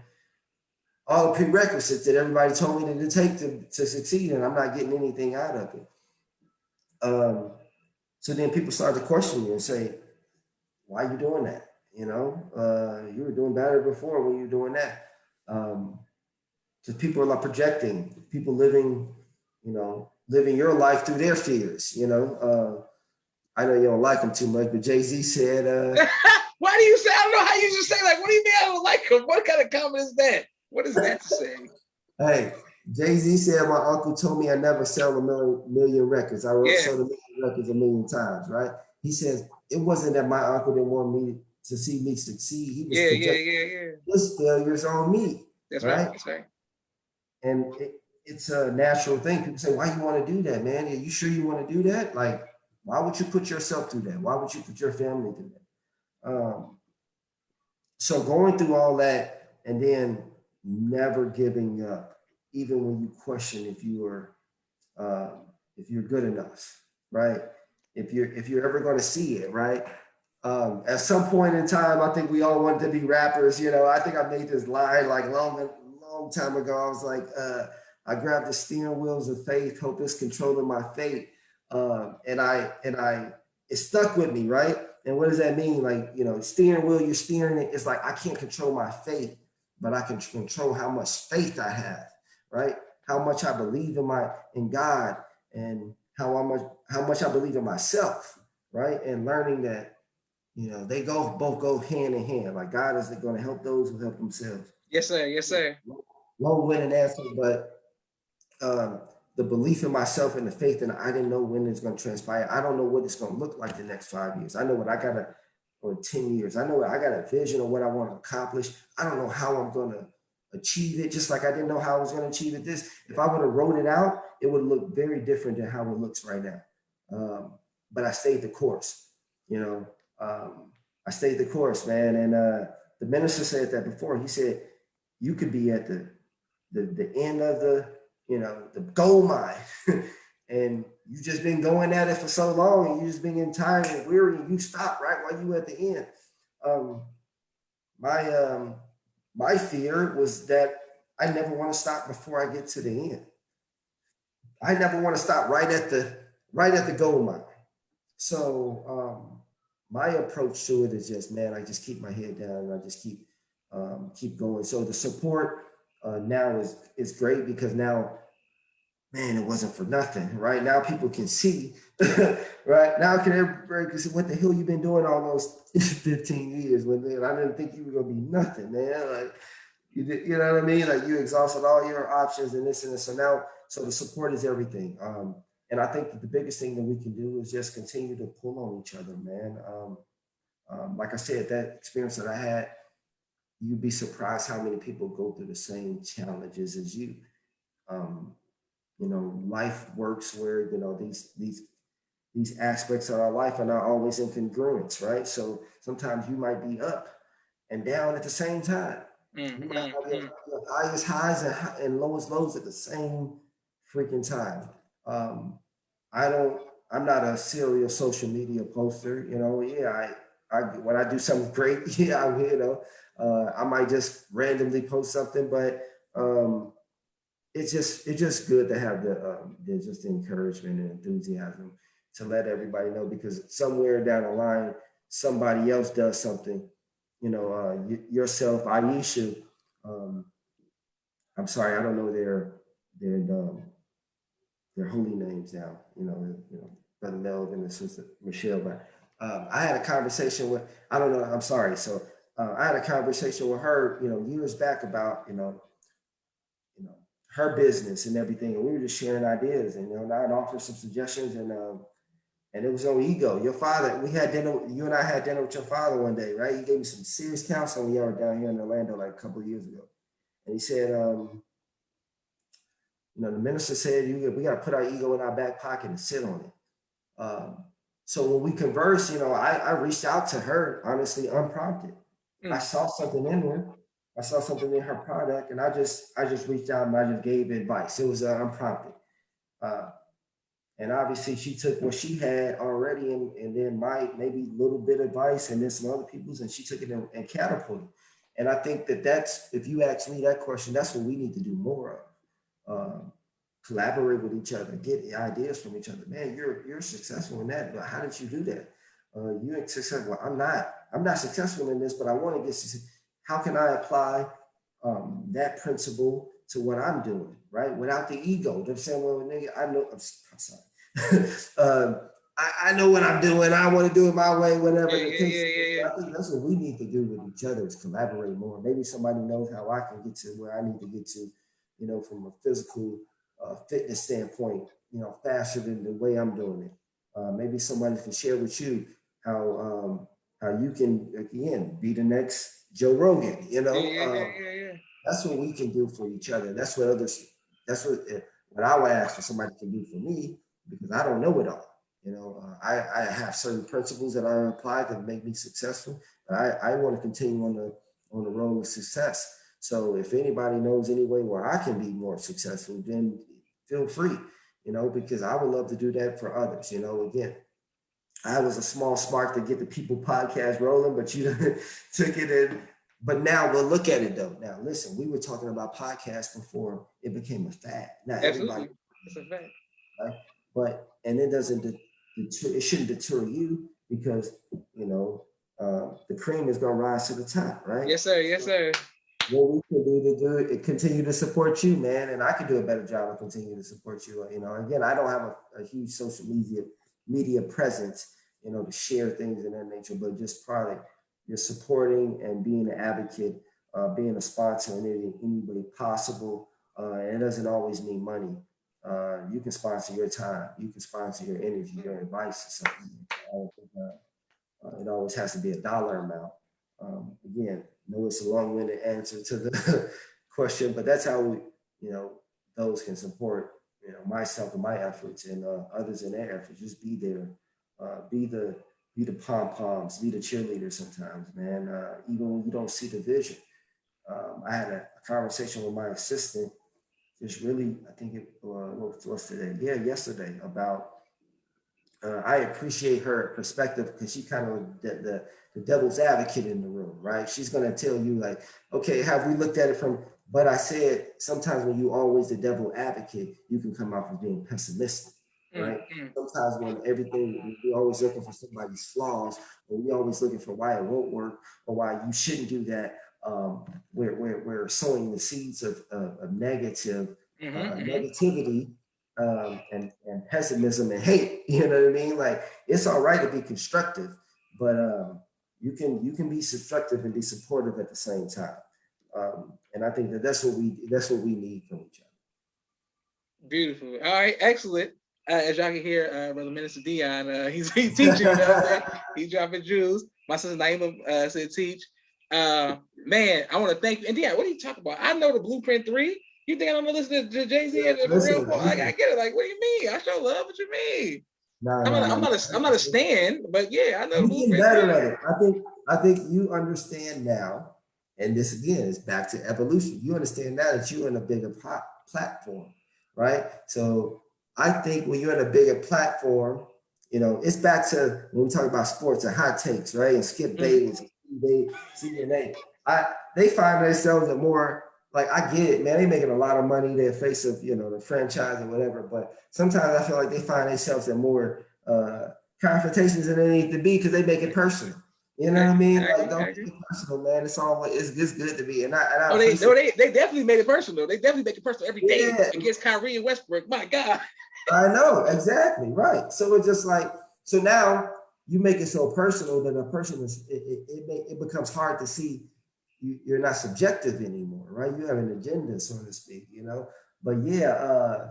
all the prerequisites that everybody told me to take to succeed, and I'm not getting anything out of it. So then people start to question you and say, why are you doing that? You know, you were doing better before when you were doing that. Because people are like projecting, people living your life through their fears, you know. I know you don't like them too much, but Jay-Z said, why do you say, I don't know how you just say, like, what do you mean I don't like him? What kind of comment is that? What is that to say? Hey, Jay-Z said, my uncle told me I never sell a million records. I sold a million records a million times, right? He says, it wasn't that my uncle didn't want me to see me succeed. He was projecting his failures on me. That's right. That's right. And it's a natural thing. People say, why you want to do that, man? Are you sure you want to do that? Like, why would you put yourself through that? Why would you put your family through that? So going through all that and then never giving up, even when you question if you're good enough, right? If you're ever going to see it, right? At some point in time, I think we all wanted to be rappers. You know, I think I made this line like long time ago. I was like, I grabbed the steering wheels of faith, hope it's controlling my fate. And it stuck with me, right? And what does that mean? Like, you know, steering wheel, you're steering it. It's like, I can't control my fate, but I can control how much faith I have, right? How much I believe in God, and how much I believe in myself, right? And learning that, you know, they both go hand in hand. Like, God is going to help those who help themselves. Yes, sir. Yes, sir. Long-winded answer, but the belief in myself and the faith, and I didn't know when it's going to transpire. I don't know what it's going to look like the next 5 years. I know what I got to or 10 years. I know I got a vision of what I want to accomplish. I don't know how I'm going to achieve it, just like I didn't know how I was going to achieve it. If I would have wrote it out, it would look very different than how it looks right now. But I stayed the course, you know. I stayed the course, man. And the minister said that before. He said, you could be at the end of the gold mine. And you just been going at it for so long, and you just been getting tired and weary, and you stop right while you at the end. My fear was that I never want to stop before I get to the end. I never want to stop right at the gold mine. So my approach to it is just, man, I just keep my head down and I just keep going. So the support now is great, because now, man, it wasn't for nothing. Right now, people can see. Right now, everybody can see what the hell you've been doing all those 15 years. When I didn't think you were gonna be nothing, man. Like you know what I mean? Like you exhausted all your options and this and this. So the support is everything. And I think that the biggest thing that we can do is just continue to pull on each other, man. Like I said, that experience that I had, you'd be surprised how many people go through the same challenges as you. Life works where, these aspects of our life are not always in congruence, right? So sometimes you might be up and down at the same time. You might have your highest highs and lowest lows at the same freaking time. I'm not a serial social media poster, Yeah, I when I do something great, yeah, I might just randomly post something, but it's just good to have the just encouragement and enthusiasm to let everybody know, because somewhere down the line somebody else does something. Yourself, Aisha. I'm sorry, I don't know their holy names now. Brother Melvin and Sister Michelle. But I had a conversation with, I don't know. I'm sorry. So I had a conversation with her, years back about her business and everything, and we were just sharing ideas, and I'd offer some suggestions, and it was on ego. Your father, we had dinner. You and I had dinner with your father one day, right? He gave me some serious counsel when you were down here in Orlando like a couple of years ago, and he said, the minister said, we got to put our ego in our back pocket and sit on it. So when we conversed, I reached out to her, honestly, unprompted. I saw something in her. I saw something in her product, and I just reached out and I just gave advice. It was unprompted. And obviously she took what she had already and then my maybe little bit of advice and then some other people's, and she took it and catapulted. And I think that's, if you ask me that question, that's what we need to do more of. Collaborate with each other, get ideas from each other. Man, you're successful in that, but how did you do that? You're successful. I'm not successful in this, but I want to get success. How can I apply that principle to what I'm doing, right? Without the ego. They're saying, well, nigga, I know, I'm sorry. I know what I'm doing. I want to do it my way, whatever the case is. I think that's what we need to do with each other, is collaborate more. Maybe somebody knows how I can get to where I need to get to, from a physical fitness standpoint, faster than the way I'm doing it. Maybe somebody can share with you how you can, again, be the next Joe Rogan, That's what we can do for each other. That's what I would ask for somebody can do for me, because I don't know it all. I have certain principles that I apply that make me successful, but I want to continue on the road of success. So if anybody knows any way where I can be more successful, then feel free, because I would love to do that for others. Again, I was a small spark to get the People podcast rolling, but you took it in. But now we'll look at it though. Now, listen, we were talking about podcasts before it became a fad. Now, absolutely, it's a fact. Right? But, and it doesn't it shouldn't deter you, because, the cream is going to rise to the top, right? Yes, sir. Yes, sir. What we can do to do it, continue to support you, man, and I can do a better job of continuing to support you. Again, I don't have a huge social media presence, to share things in that nature, but just probably you're supporting and being an advocate, being a sponsor in any way possible. And it doesn't always mean money. You can sponsor your time, you can sponsor your energy, your advice, or something. It always has to be a dollar amount. Again, no, it's a long-winded answer to the question, but that's how we, those can support, myself and my efforts and others in their efforts. Just be there, be the pom-poms, be the cheerleader sometimes, man. Even when you don't see the vision. I had a conversation with my assistant, just really, I think it was today? Yeah, yesterday, about I appreciate her perspective because she kind of the devil's advocate in the room, right? She's going to tell you like, okay, have we looked at it from, but I said, sometimes when you always the devil advocate, you can come off as being pessimistic, right? Mm-hmm. Sometimes when we're always looking for somebody's flaws, or we're always looking for why it won't work or why you shouldn't do that. We're sowing the seeds of negative negativity and pessimism and hate. You know what I mean? Like, it's all right to be constructive, but you can be constructive and be supportive at the same time. And I think that's what we need from each other. Beautiful. All right, excellent. As y'all can hear, Brother Minister Dion, he's teaching. You know what I'm saying? He's dropping jewels. My sister Naima said teach. Man, I want to thank you. And Dion, what are you talking about? I know the Blueprint 3. You think I'm gonna listen to Jay-Z and the real boy? I get it. Like, what do you mean? I show love. What you mean? I'm not a stan, but yeah, I know. You're getting better at it. I think you understand now, and this again is back to evolution. You understand now that you're in a bigger platform, right? So I think when you're in a bigger platform, it's back to when we talk about sports and hot takes, right? And Skip Bayless, CNA. They find themselves at more. Like, I get it, man. They making a lot of money. They're face of, the franchise or whatever. But sometimes I feel like they find themselves in more confrontations than they need to be because they make it personal. You know what I mean? Like, don't make it personal, man. It's good to be. They definitely made it personal. They definitely make it personal every day against Kyrie and Westbrook. My God. I know, exactly, right. So it's just like, so now you make it so personal that a person it becomes hard to see. You're not subjective anymore, right? You have an agenda, so to speak, But yeah,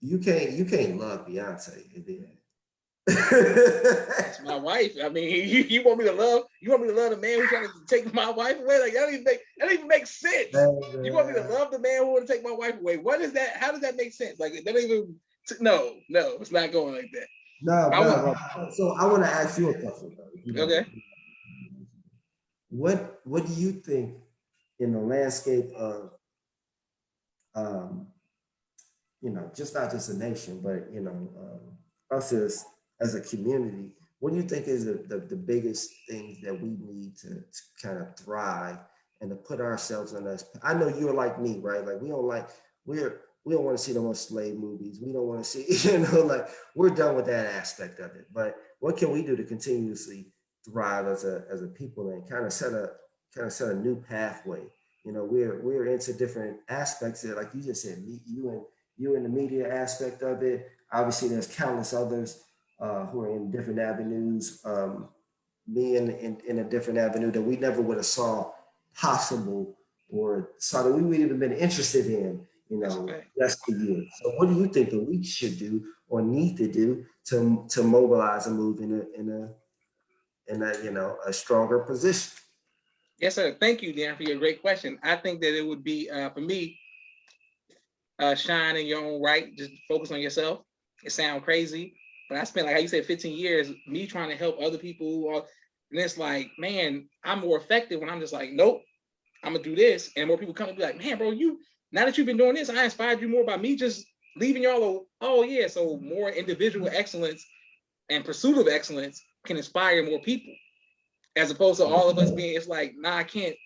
you can't love Beyonce. That's my wife. I mean, you want me to love the man who's trying to take my wife away? Like, that don't even make sense. You want me to love the man who want to take my wife away? What is that? How does that make sense? Like, that don't even. No, it's not going like that. No. So I want to ask you a question, though. Okay. What do you think in the landscape of, just not just a nation, but us as a community? What do you think is the biggest things that we need to kind of thrive and to put ourselves in us? I know you're like me, right? Like, we don't want to see the most slave movies. We don't want to see, like, we're done with that aspect of it. But what can we do to continuously thrive as a people and kind of set a new pathway? We're into different aspects there, like you just said. You in the media aspect of it. Obviously, there's countless others who are in different avenues. Me in a different avenue that we never would have saw possible or saw that we would even been interested in. Yesteryear. So what do you think that we should do or need to do to mobilize and move in a stronger position? Yes, sir. Thank you, Dan, for your great question. I think that it would be for me, shine in your own right. Just focus on yourself. It sounds crazy, but I spent, like how you said, 15 years me trying to help other people. And it's like, man, I'm more effective when I'm just like, nope, I'm gonna do this, and more people come and be like, man, bro, now that you've been doing this, I inspired you more by me just leaving y'all alone. Oh yeah, so more individual excellence and pursuit of excellence can inspire more people, as opposed to all of us being, it's like, nah, I can't.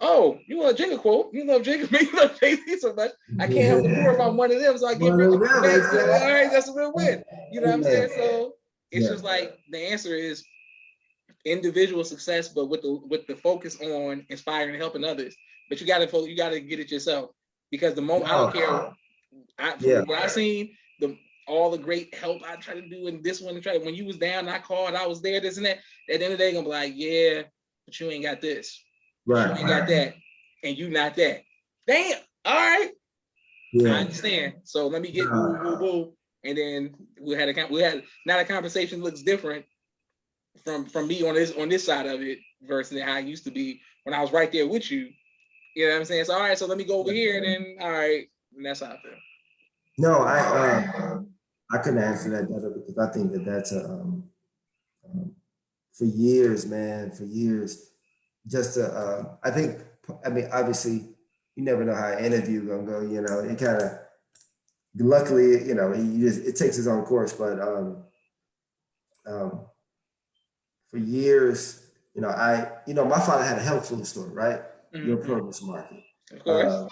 Oh, you want a Jigga quote? You love Jigga, you love Jay-Z so much. I can't help the poor if I'm one of them, so I get rich. All right, that's a real win. You know what I'm saying? So it's just like, the answer is individual success, but with the focus on inspiring and helping others. But you gotta get it yourself, because the moment I don't care. What I've seen, all the great help I try to do in this one, when you was down, I called, I was there, this and that. At the end of the day, gonna be like, yeah, but you ain't got this, right? You ain't got that, and you not that. Damn. All right. Yeah. I understand. So let me get boo, and then we had now the conversation looks different from me on this side of it versus how I used to be when I was right there with you. You know what I'm saying? So all right, so let me go over here, and then all right, and that's how I feel. No, I couldn't answer that better because I think that that's for years, man, for years. Just I think, I mean, obviously, you never know how an interview gonna go. You know, it kind of, luckily, you know, it takes its own course. But um, for years, you know, my father had a health food store, right? Your produce market. Of course.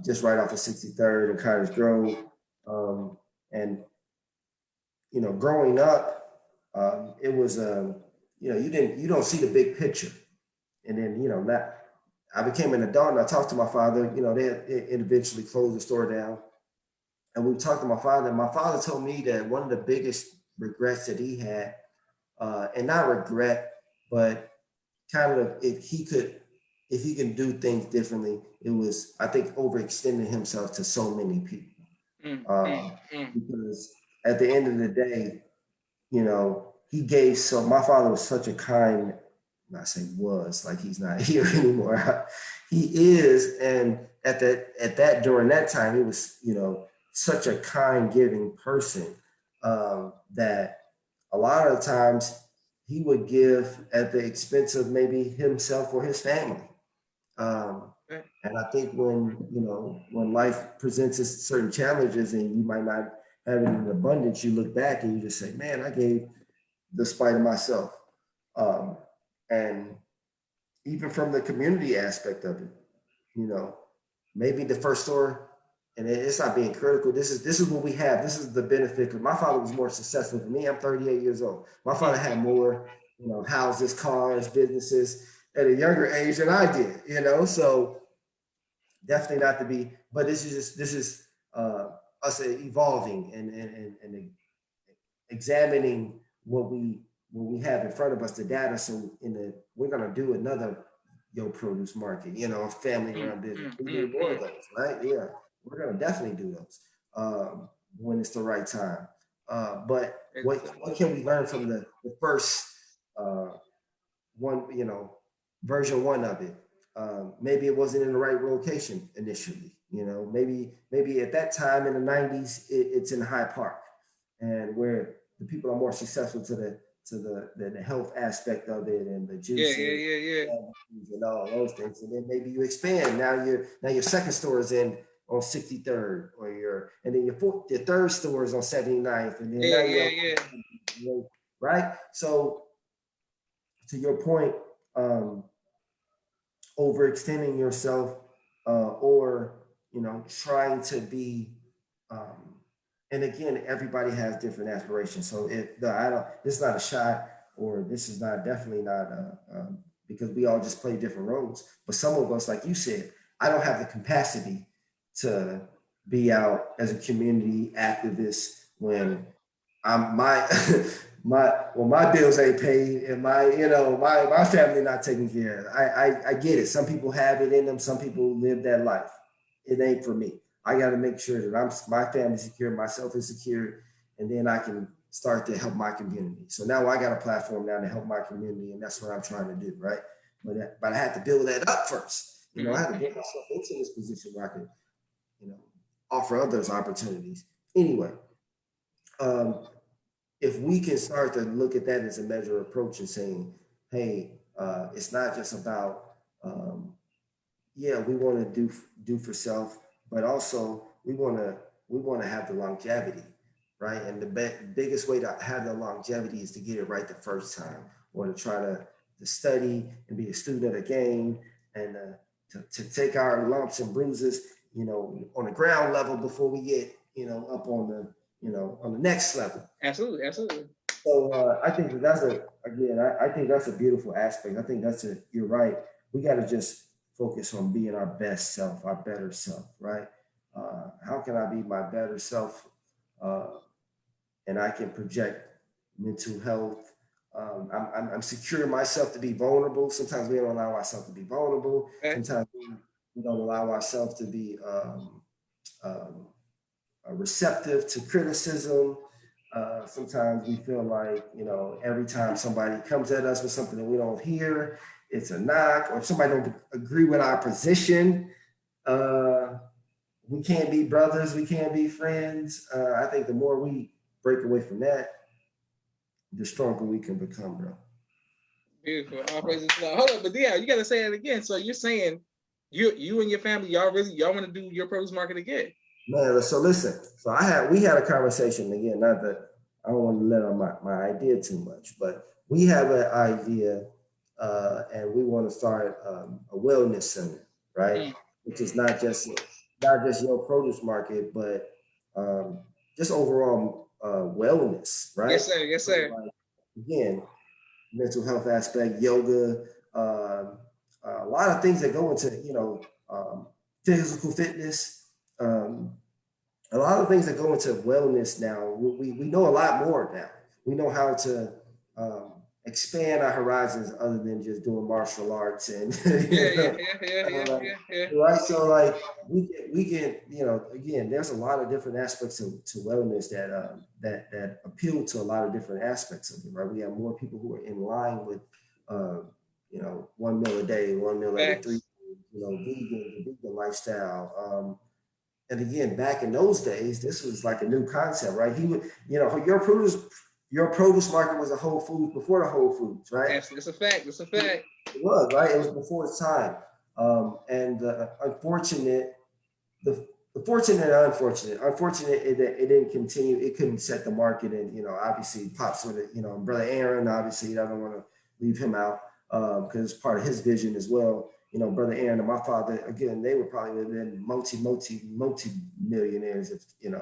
Just right off of 63rd and Cottage Grove. And, you know, growing up, it was, you know, you don't see the big picture. And then, you know, I became an adult and I talked to my father, you know, they eventually closed the store down. And we talked to my father, and my father told me that one of the biggest regrets that he had, and not regret, but kind of if he can do things differently, it was, I think, overextending himself to so many people. Because at the end of the day, you know, my father was such a kind, not say was, like he's not here anymore. He is, and during that time, he was, you know, such a kind, giving person, that a lot of times he would give at the expense of maybe himself or his family. And I think when life presents us certain challenges and you might not have it in abundance, you look back and you just say, man, I gave despite of myself. And even from the community aspect of it, you know, maybe the first store, and it's not being critical. This is what we have. This is the benefit. Because my father was more successful than me. I'm 38 years old. My father had more, you know, houses, cars, businesses at a younger age than I did. You know, so definitely not to be. But this is us evolving and examining what we have in front of us, the data. So we're gonna do another produce market, you know, family run business. We do more of those, right? Yeah, we're gonna definitely do those when it's the right time. But what can we learn from the first one, you know, version one of it? Maybe it wasn't in the right location initially. You know, maybe at that time in the 90s, it's in Hyde Park, and where the people are more successful to the health aspect of it and the juicing and all those things. And then maybe you expand. Now your second store is on 63rd, and then your third store is on 79th, and then right. So to your point, overextending yourself, or trying to be, and again, everybody has different aspirations. So this is not a shot, or this is not definitely not because we all just play different roles. But some of us, like you said, I don't have the capacity to be out as a community activist when I'm my bills ain't paid and my family not taken care of. I get it. Some people have it in them. Some people live that life. It ain't for me. I got to make sure that my family's secure, myself is secure, and then I can start to help my community. So now I got a platform now to help my community, and that's what I'm trying to do, right? But I had to build that up first. I had to get myself into this position where I could, offer others opportunities. Anyway, if we can start to look at that as a measure approach and saying, hey, it's not just about, we want to do for self, but also we want to have the longevity, right? And the biggest way to have the longevity is to get it right the first time, or to try to study and be a student of the game, and to take our lumps and bruises, on the ground level before we get, up on the next level. Absolutely. So I think I think that's a beautiful aspect. I think you're right. We got to just focus on being our best self, our better self, right? How can I be my better self? And I can project mental health. I'm secure myself to be vulnerable. Sometimes we don't allow ourselves to be vulnerable. Sometimes we don't allow ourselves to be receptive to criticism. Sometimes we feel like, you know, every time somebody comes at us with something that we don't hear, it's a knock, or if somebody don't agree with our position, we can't be brothers, we can't be friends. I think the more we break away from that, the stronger we can become, bro. Beautiful. All praises to God. Hold up, but yeah, you gotta say that again. So you're saying you and your family, y'all want to do your produce market again? Man, so listen. So we had a conversation again. Not that I don't want to let on my idea too much, but we have an idea, and we want to start a wellness center, right? Which is not just your produce market, but just overall wellness, right? Yes, sir. Yes, So sir. like, again, mental health aspect, yoga, a lot of things that go into physical fitness. A lot of things that go into wellness now. We know a lot more now. We know how to expand our horizons other than just doing martial arts and Yeah. right. So like we can again, there's a lot of different aspects to wellness that appeal to a lot of different aspects of it. Right. We have more people who are in line with 1 meal a day, 1 meal every 3 days, the vegan lifestyle. And again, back in those days, this was like a new concept, right? He would, your produce market was a Whole Foods before the Whole Foods, right? That's a fact. That's a fact. It was, right? It was before its time. And the fortunate and unfortunate, it didn't continue. It couldn't set the market. And, obviously Pops with it, Brother Aaron, obviously, I don't want to leave him out because it's part of his vision as well. Brother Aaron and my father, again, they would probably have been multi millionaires if, in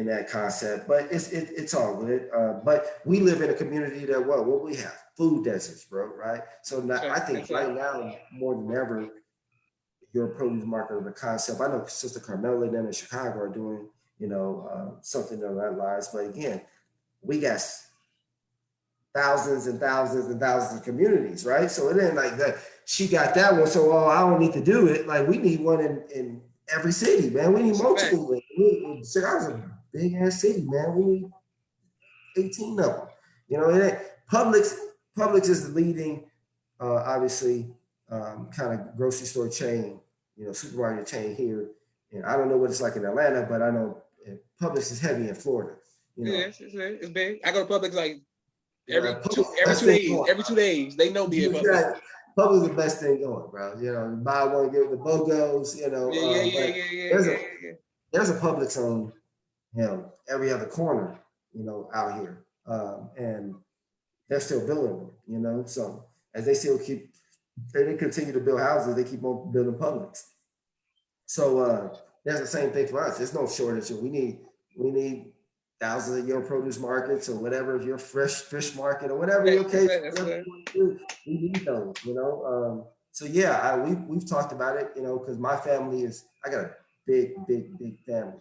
that concept, but it's all good. But we live in a community that, what we have? Food deserts, bro, right? So now, I think right now, more than ever, your produce market or the concept. I know Sister Carmela down in Chicago are doing, something along that lines. But again, we got thousands and thousands and thousands of communities, right? So it ain't like that. She got that one, so I don't need to do it. Like we need one in every city, man. We need multiple. Chicago's a big ass city, man. We need 18 of them. It ain't Publix is the leading, obviously, kind of grocery store chain, supermarket chain here. And I don't know what it's like in Atlanta, but I know Publix is heavy in Florida. Yeah, it's big. I go to Publix like every Publix 2 days. Every 2 days, they know me. Publix is the best thing going, bro. Buy one, get the BOGOs. There's a Publix on, every other corner, out here, and they're still building them. So as they continue to build houses, they keep on building Publix. So that's the same thing for us. There's no shortage. We need thousands of your produce markets or whatever, your fresh fish market or whatever your case. We need those, So yeah, we've talked about it, because my family I got a big family.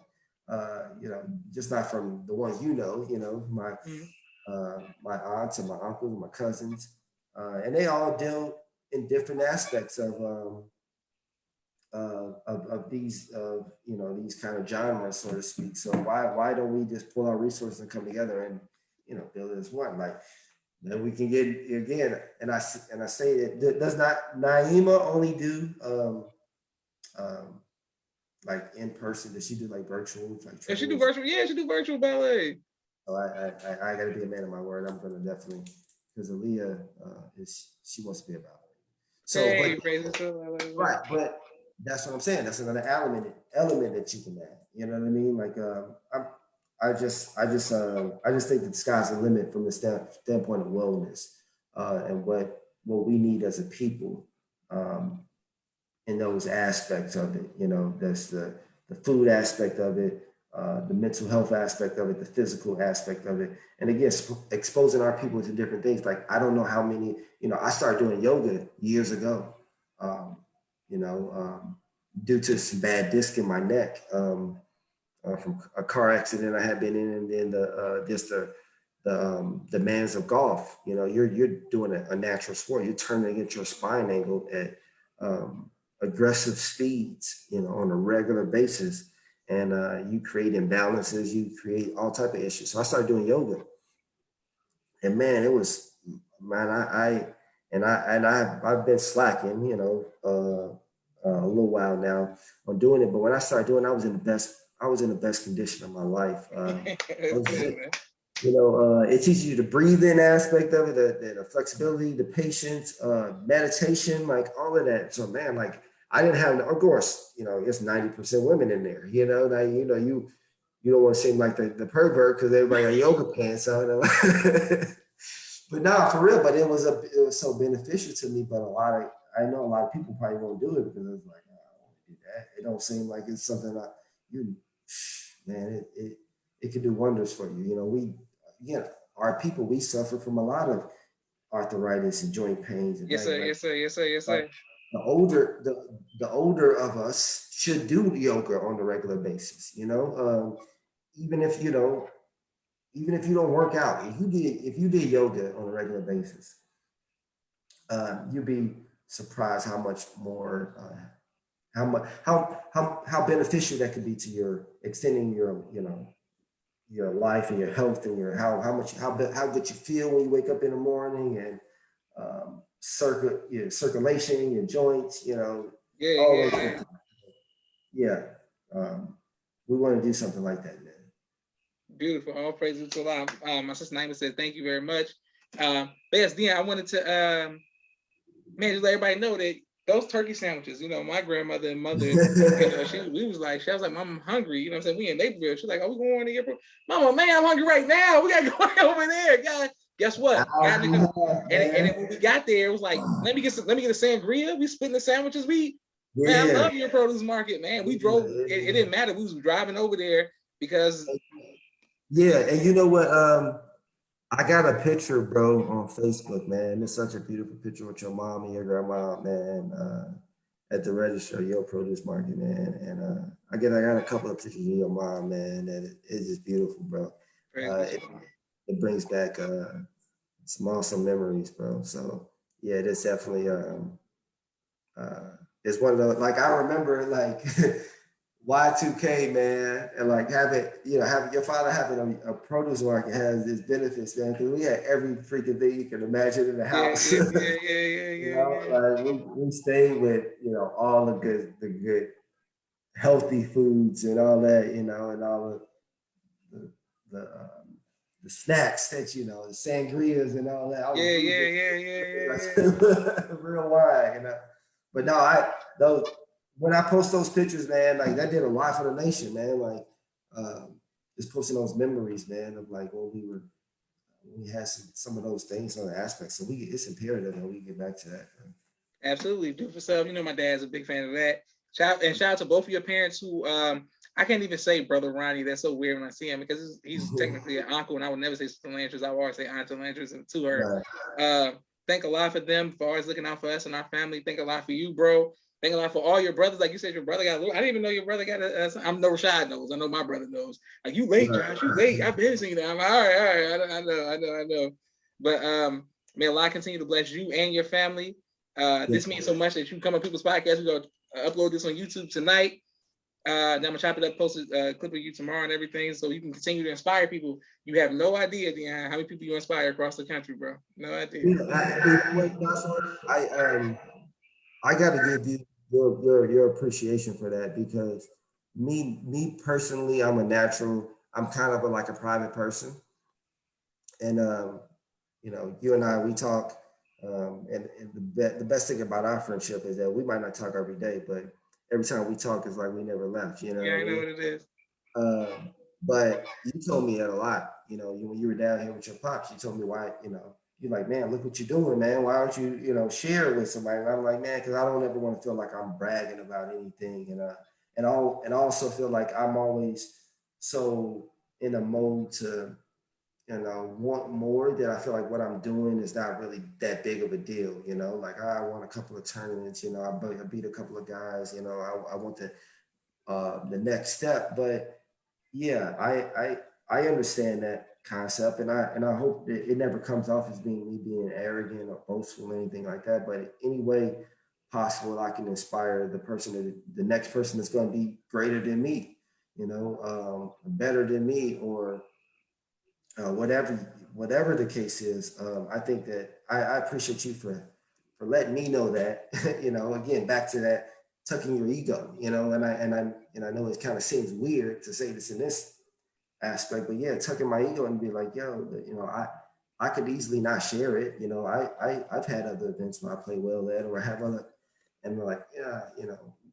Just not from the ones my aunts and my uncles and my cousins, and they all deal in different aspects of these these kind of genres, so to speak. So why don't we just pull our resources and come together and build it as one? Like then we can get again. And I say that does not Naima only do like in person? Does she do like virtual? She do virtual. Yeah, she do virtual ballet. So I got to be a man of my word. I'm gonna definitely, because Aaliyah she wants to be about it. So right, but that's what I'm saying. That's another element that you can add. You know what I mean? Like I just think that the sky's the limit from the standpoint of wellness and what we need as a people in those aspects of it. That's the food aspect of it, the mental health aspect of it, the physical aspect of it, and again, exposing our people to different things. Like I don't know how many. I started doing yoga years ago. Due to some bad disc in my neck from a car accident I had been in, and then the demands of golf. You're doing a natural sport. You're turning against your spine angle at aggressive speeds, on a regular basis, and you create imbalances, you create all type of issues. So I started doing yoga, and man, it was, man, I've been slacking, a little while now on doing it. But when I started doing it, I was in the best condition of my life. It teaches you the breathing aspect of it, the flexibility, the patience, meditation, like all of that. So man, like I didn't have, of course, it's 90% women in there, now, you don't want to seem like the pervert because everybody got yoga pants on. But no, for real, but it was so beneficial to me. But I know a lot of people probably won't do it because it's like, oh, I don't want to do that. It don't seem like it's something that man, it can do wonders for you. Our people, we suffer from a lot of arthritis and joint pains and yes, sir. Yes, sir. Yes, sir. Yes, sir. The older of us should do yoga on a regular basis. Even if you don't, work out, if you did yoga on a regular basis, you'd be surprised how much more, how beneficial that could be to your extending your life and your health and how good you feel when you wake up in the morning, and circulation, your joints, all those things. Yeah. We want to do something like that, man. Beautiful. All praises to Allah. My sister Naima said, thank you very much. Yes, Dion, I wanted to, just let everybody know that those turkey sandwiches, my grandmother and mother, we was like, Mom, I'm hungry. You know what I'm saying? We in Naperville. She's like, oh, we going to get, Mama, man, I'm hungry right now. We got to go over there, guys. Guess what? And then when we got there, it was like, let me get a sangria. We splitting the sandwiches. Man, I love your produce market, man. We drove. It didn't matter. We was driving over there because. Yeah, and you know what? I got a picture, bro, on Facebook, man. It's such a beautiful picture with your mom and your grandma, man, at the register of your produce market, man. And I got a couple of pictures of your mom, man, and it's just beautiful, bro. It brings back some awesome memories, bro. So yeah, it is definitely it's one of those, like I remember like Y2K, man, and like having your father having a produce market has its benefits, man, because we had every freaking thing you can imagine in the house. Like we stayed with all the good healthy foods and all that, and all the snacks that the sangrias and all that. Real wine, But no, when I post those pictures, man, like that did a lot for the nation, man. Like just posting those memories, man, of like when we had some of those things, some of the aspects. So it's imperative that we get back to that, man. Absolutely. Do for self. My dad's a big fan of that. Shout out to both of your parents who I can't even say Brother Ronnie. That's so weird when I see him because he's technically an uncle, and I would never say Sister Landris. I would always say Aunt Landris to her. Right. Thank a lot for them for always looking out for us and our family. Thank a lot for you, bro. Thank a lot for all your brothers. Like you said, your brother got a little. I didn't even know your brother got I'm no Rashad knows. I know my brother knows. Like, you late, Josh. You late. I've been seeing that. I'm like, all right. I know. But may Allah continue to bless you and your family. This means so much that you come on people's podcasts. We're going to upload this on YouTube tonight. Then I'm going to chop it up, post a clip of you tomorrow and everything, so you can continue to inspire people. You have no idea, Dion, how many people you inspire across the country, bro. No idea. I got to give you your appreciation for that, because me personally, I'm kind of like a private person. And, you and I, we talk, and the best thing about our friendship is that we might not talk every day, but every time we talk, it's like we never left, Yeah, I know what it is. But you told me that a lot, when you were down here with your pops, you told me why, you're like, man, look what you're doing, man. Why don't you, share it with somebody? And I'm like, man, because I don't ever want to feel like I'm bragging about anything. And I also feel like I'm always so in a mode to, want more, that I feel like what I'm doing is not really that big of a deal. Like I won a couple of tournaments, I beat a couple of guys, I want the next step. But yeah, I understand that concept, and I hope that it never comes off as me being arrogant or boastful or anything like that. But any way possible I can inspire the next person that's going to be greater than me. better than me, or whatever the case is. I think that I appreciate you for letting me know that. Again, back to that tucking your ego. And I know it kind of seems weird to say this in this aspect, but yeah, tucking my ego and be like, yo, I could easily not share it. I've had other events where I play well at, or I have other, and they're like, yeah,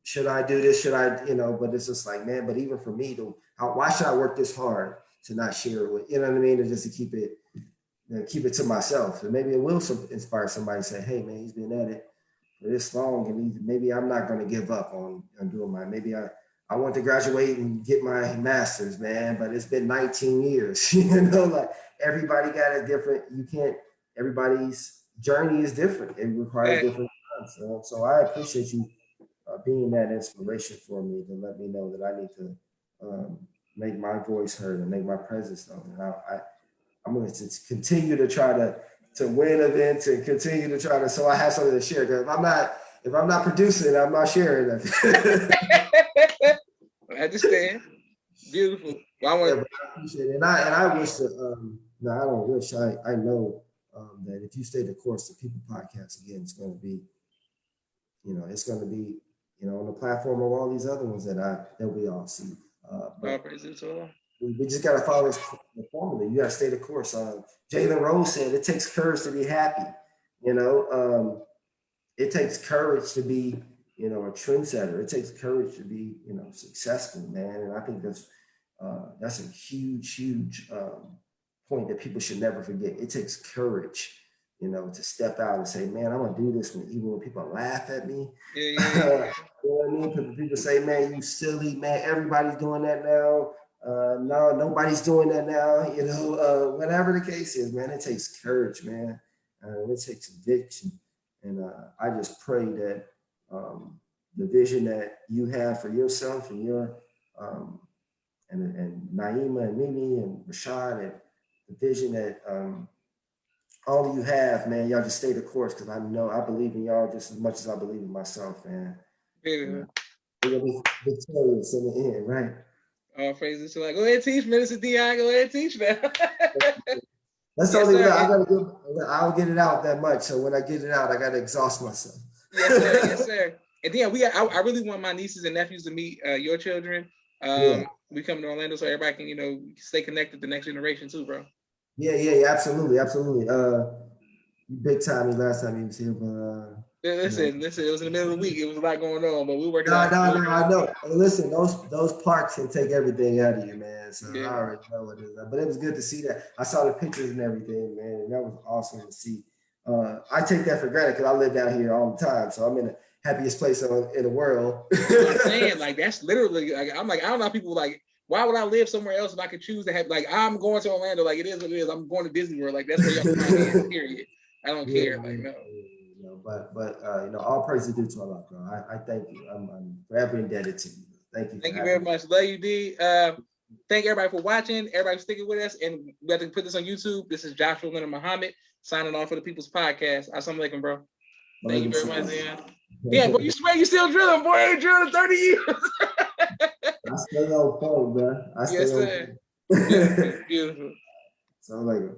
should I do this? Should I, but it's just like, man, but even for me why should I work this hard to not share it with, you know what I mean? And just to keep it to myself. And maybe it will inspire somebody to say, hey man, he's been at it for this long, and maybe I'm not going to give up on doing mine. Maybe I want to graduate and get my master's, man, but it's been 19 years. Like everybody got a different, everybody's journey is different. It requires different times. So I appreciate you being that inspiration for me to let me know that I need to make my voice heard and make my presence known. And I'm going to continue to try to win events and continue to try to, so I have something to share. Because if I'm not producing, I'm not sharing it. I understand. Beautiful. Well, I appreciate it. And I wish that, no, I don't wish, I know that if you stay the course, the People Podcast, again, it's going to be, it's going to be, on the platform of all these other ones that we all see. But we just got to follow this formula. You got to stay the course. Jalen Rose said, it takes courage to be happy. It takes courage to be, a trendsetter. It takes courage to be, successful, man. And I think that's a huge point that people should never forget. It takes courage, to step out and say, man, I'm gonna do this even when people laugh at me. Yeah. You know what I mean? People say, man, you silly, man. Everybody's doing that now. No, nobody's doing that now. Whatever the case is, man, it takes courage, man. It takes conviction. And I just pray that the vision that you have for yourself and your and Naima and Mimi and Rashad, and the vision that all of you have, man, y'all just stay the course, because I believe in y'all just as much as I believe in myself, man. Yeah. We're gonna be victorious in the end, right? All praises to go ahead, teach, Minister Dion. Go ahead, teach now. That's the only way I'll get it out that much. So when I get it out, I gotta exhaust myself. Yes, sir. Yes, sir. And then I really want my nieces and nephews to meet your children. We come to Orlando so everybody can, stay connected to the next generation too, bro. Yeah, absolutely. Big time last time you was here, but listen, it was in the middle of the week. It was a lot going on, but we working out. No, I know. Hey, listen, those parks can take everything out of you, man. So yeah. I already know what it is. But it was good to see that. I saw the pictures and everything, man, and that was awesome to see. I take that for granted because I live down here all the time, so I'm in the happiest place in the world. I'm saying, that's literally, I'm I don't know how people why would I live somewhere else if I could choose to have, I'm going to Orlando, it is what it is. I'm going to Disney World, that's where y'all find me, period. I don't care, no. But all praise is due to Allah, bro. I thank you. I'm forever indebted to you. Thank you. Thank you very much. Love you, D. Thank everybody for watching. Everybody for sticking with us. And we have to put this on YouTube. This is Joshua Leonard Muhammad signing off for the People's Podcast. Assalamu alaikum, bro. Thank you very much, Zion. Yeah, but you swear you still drilling, boy. I ain't drilling 30 years. I stay on point, bro. Yes, sir. Beautiful. Assalamu alaikum.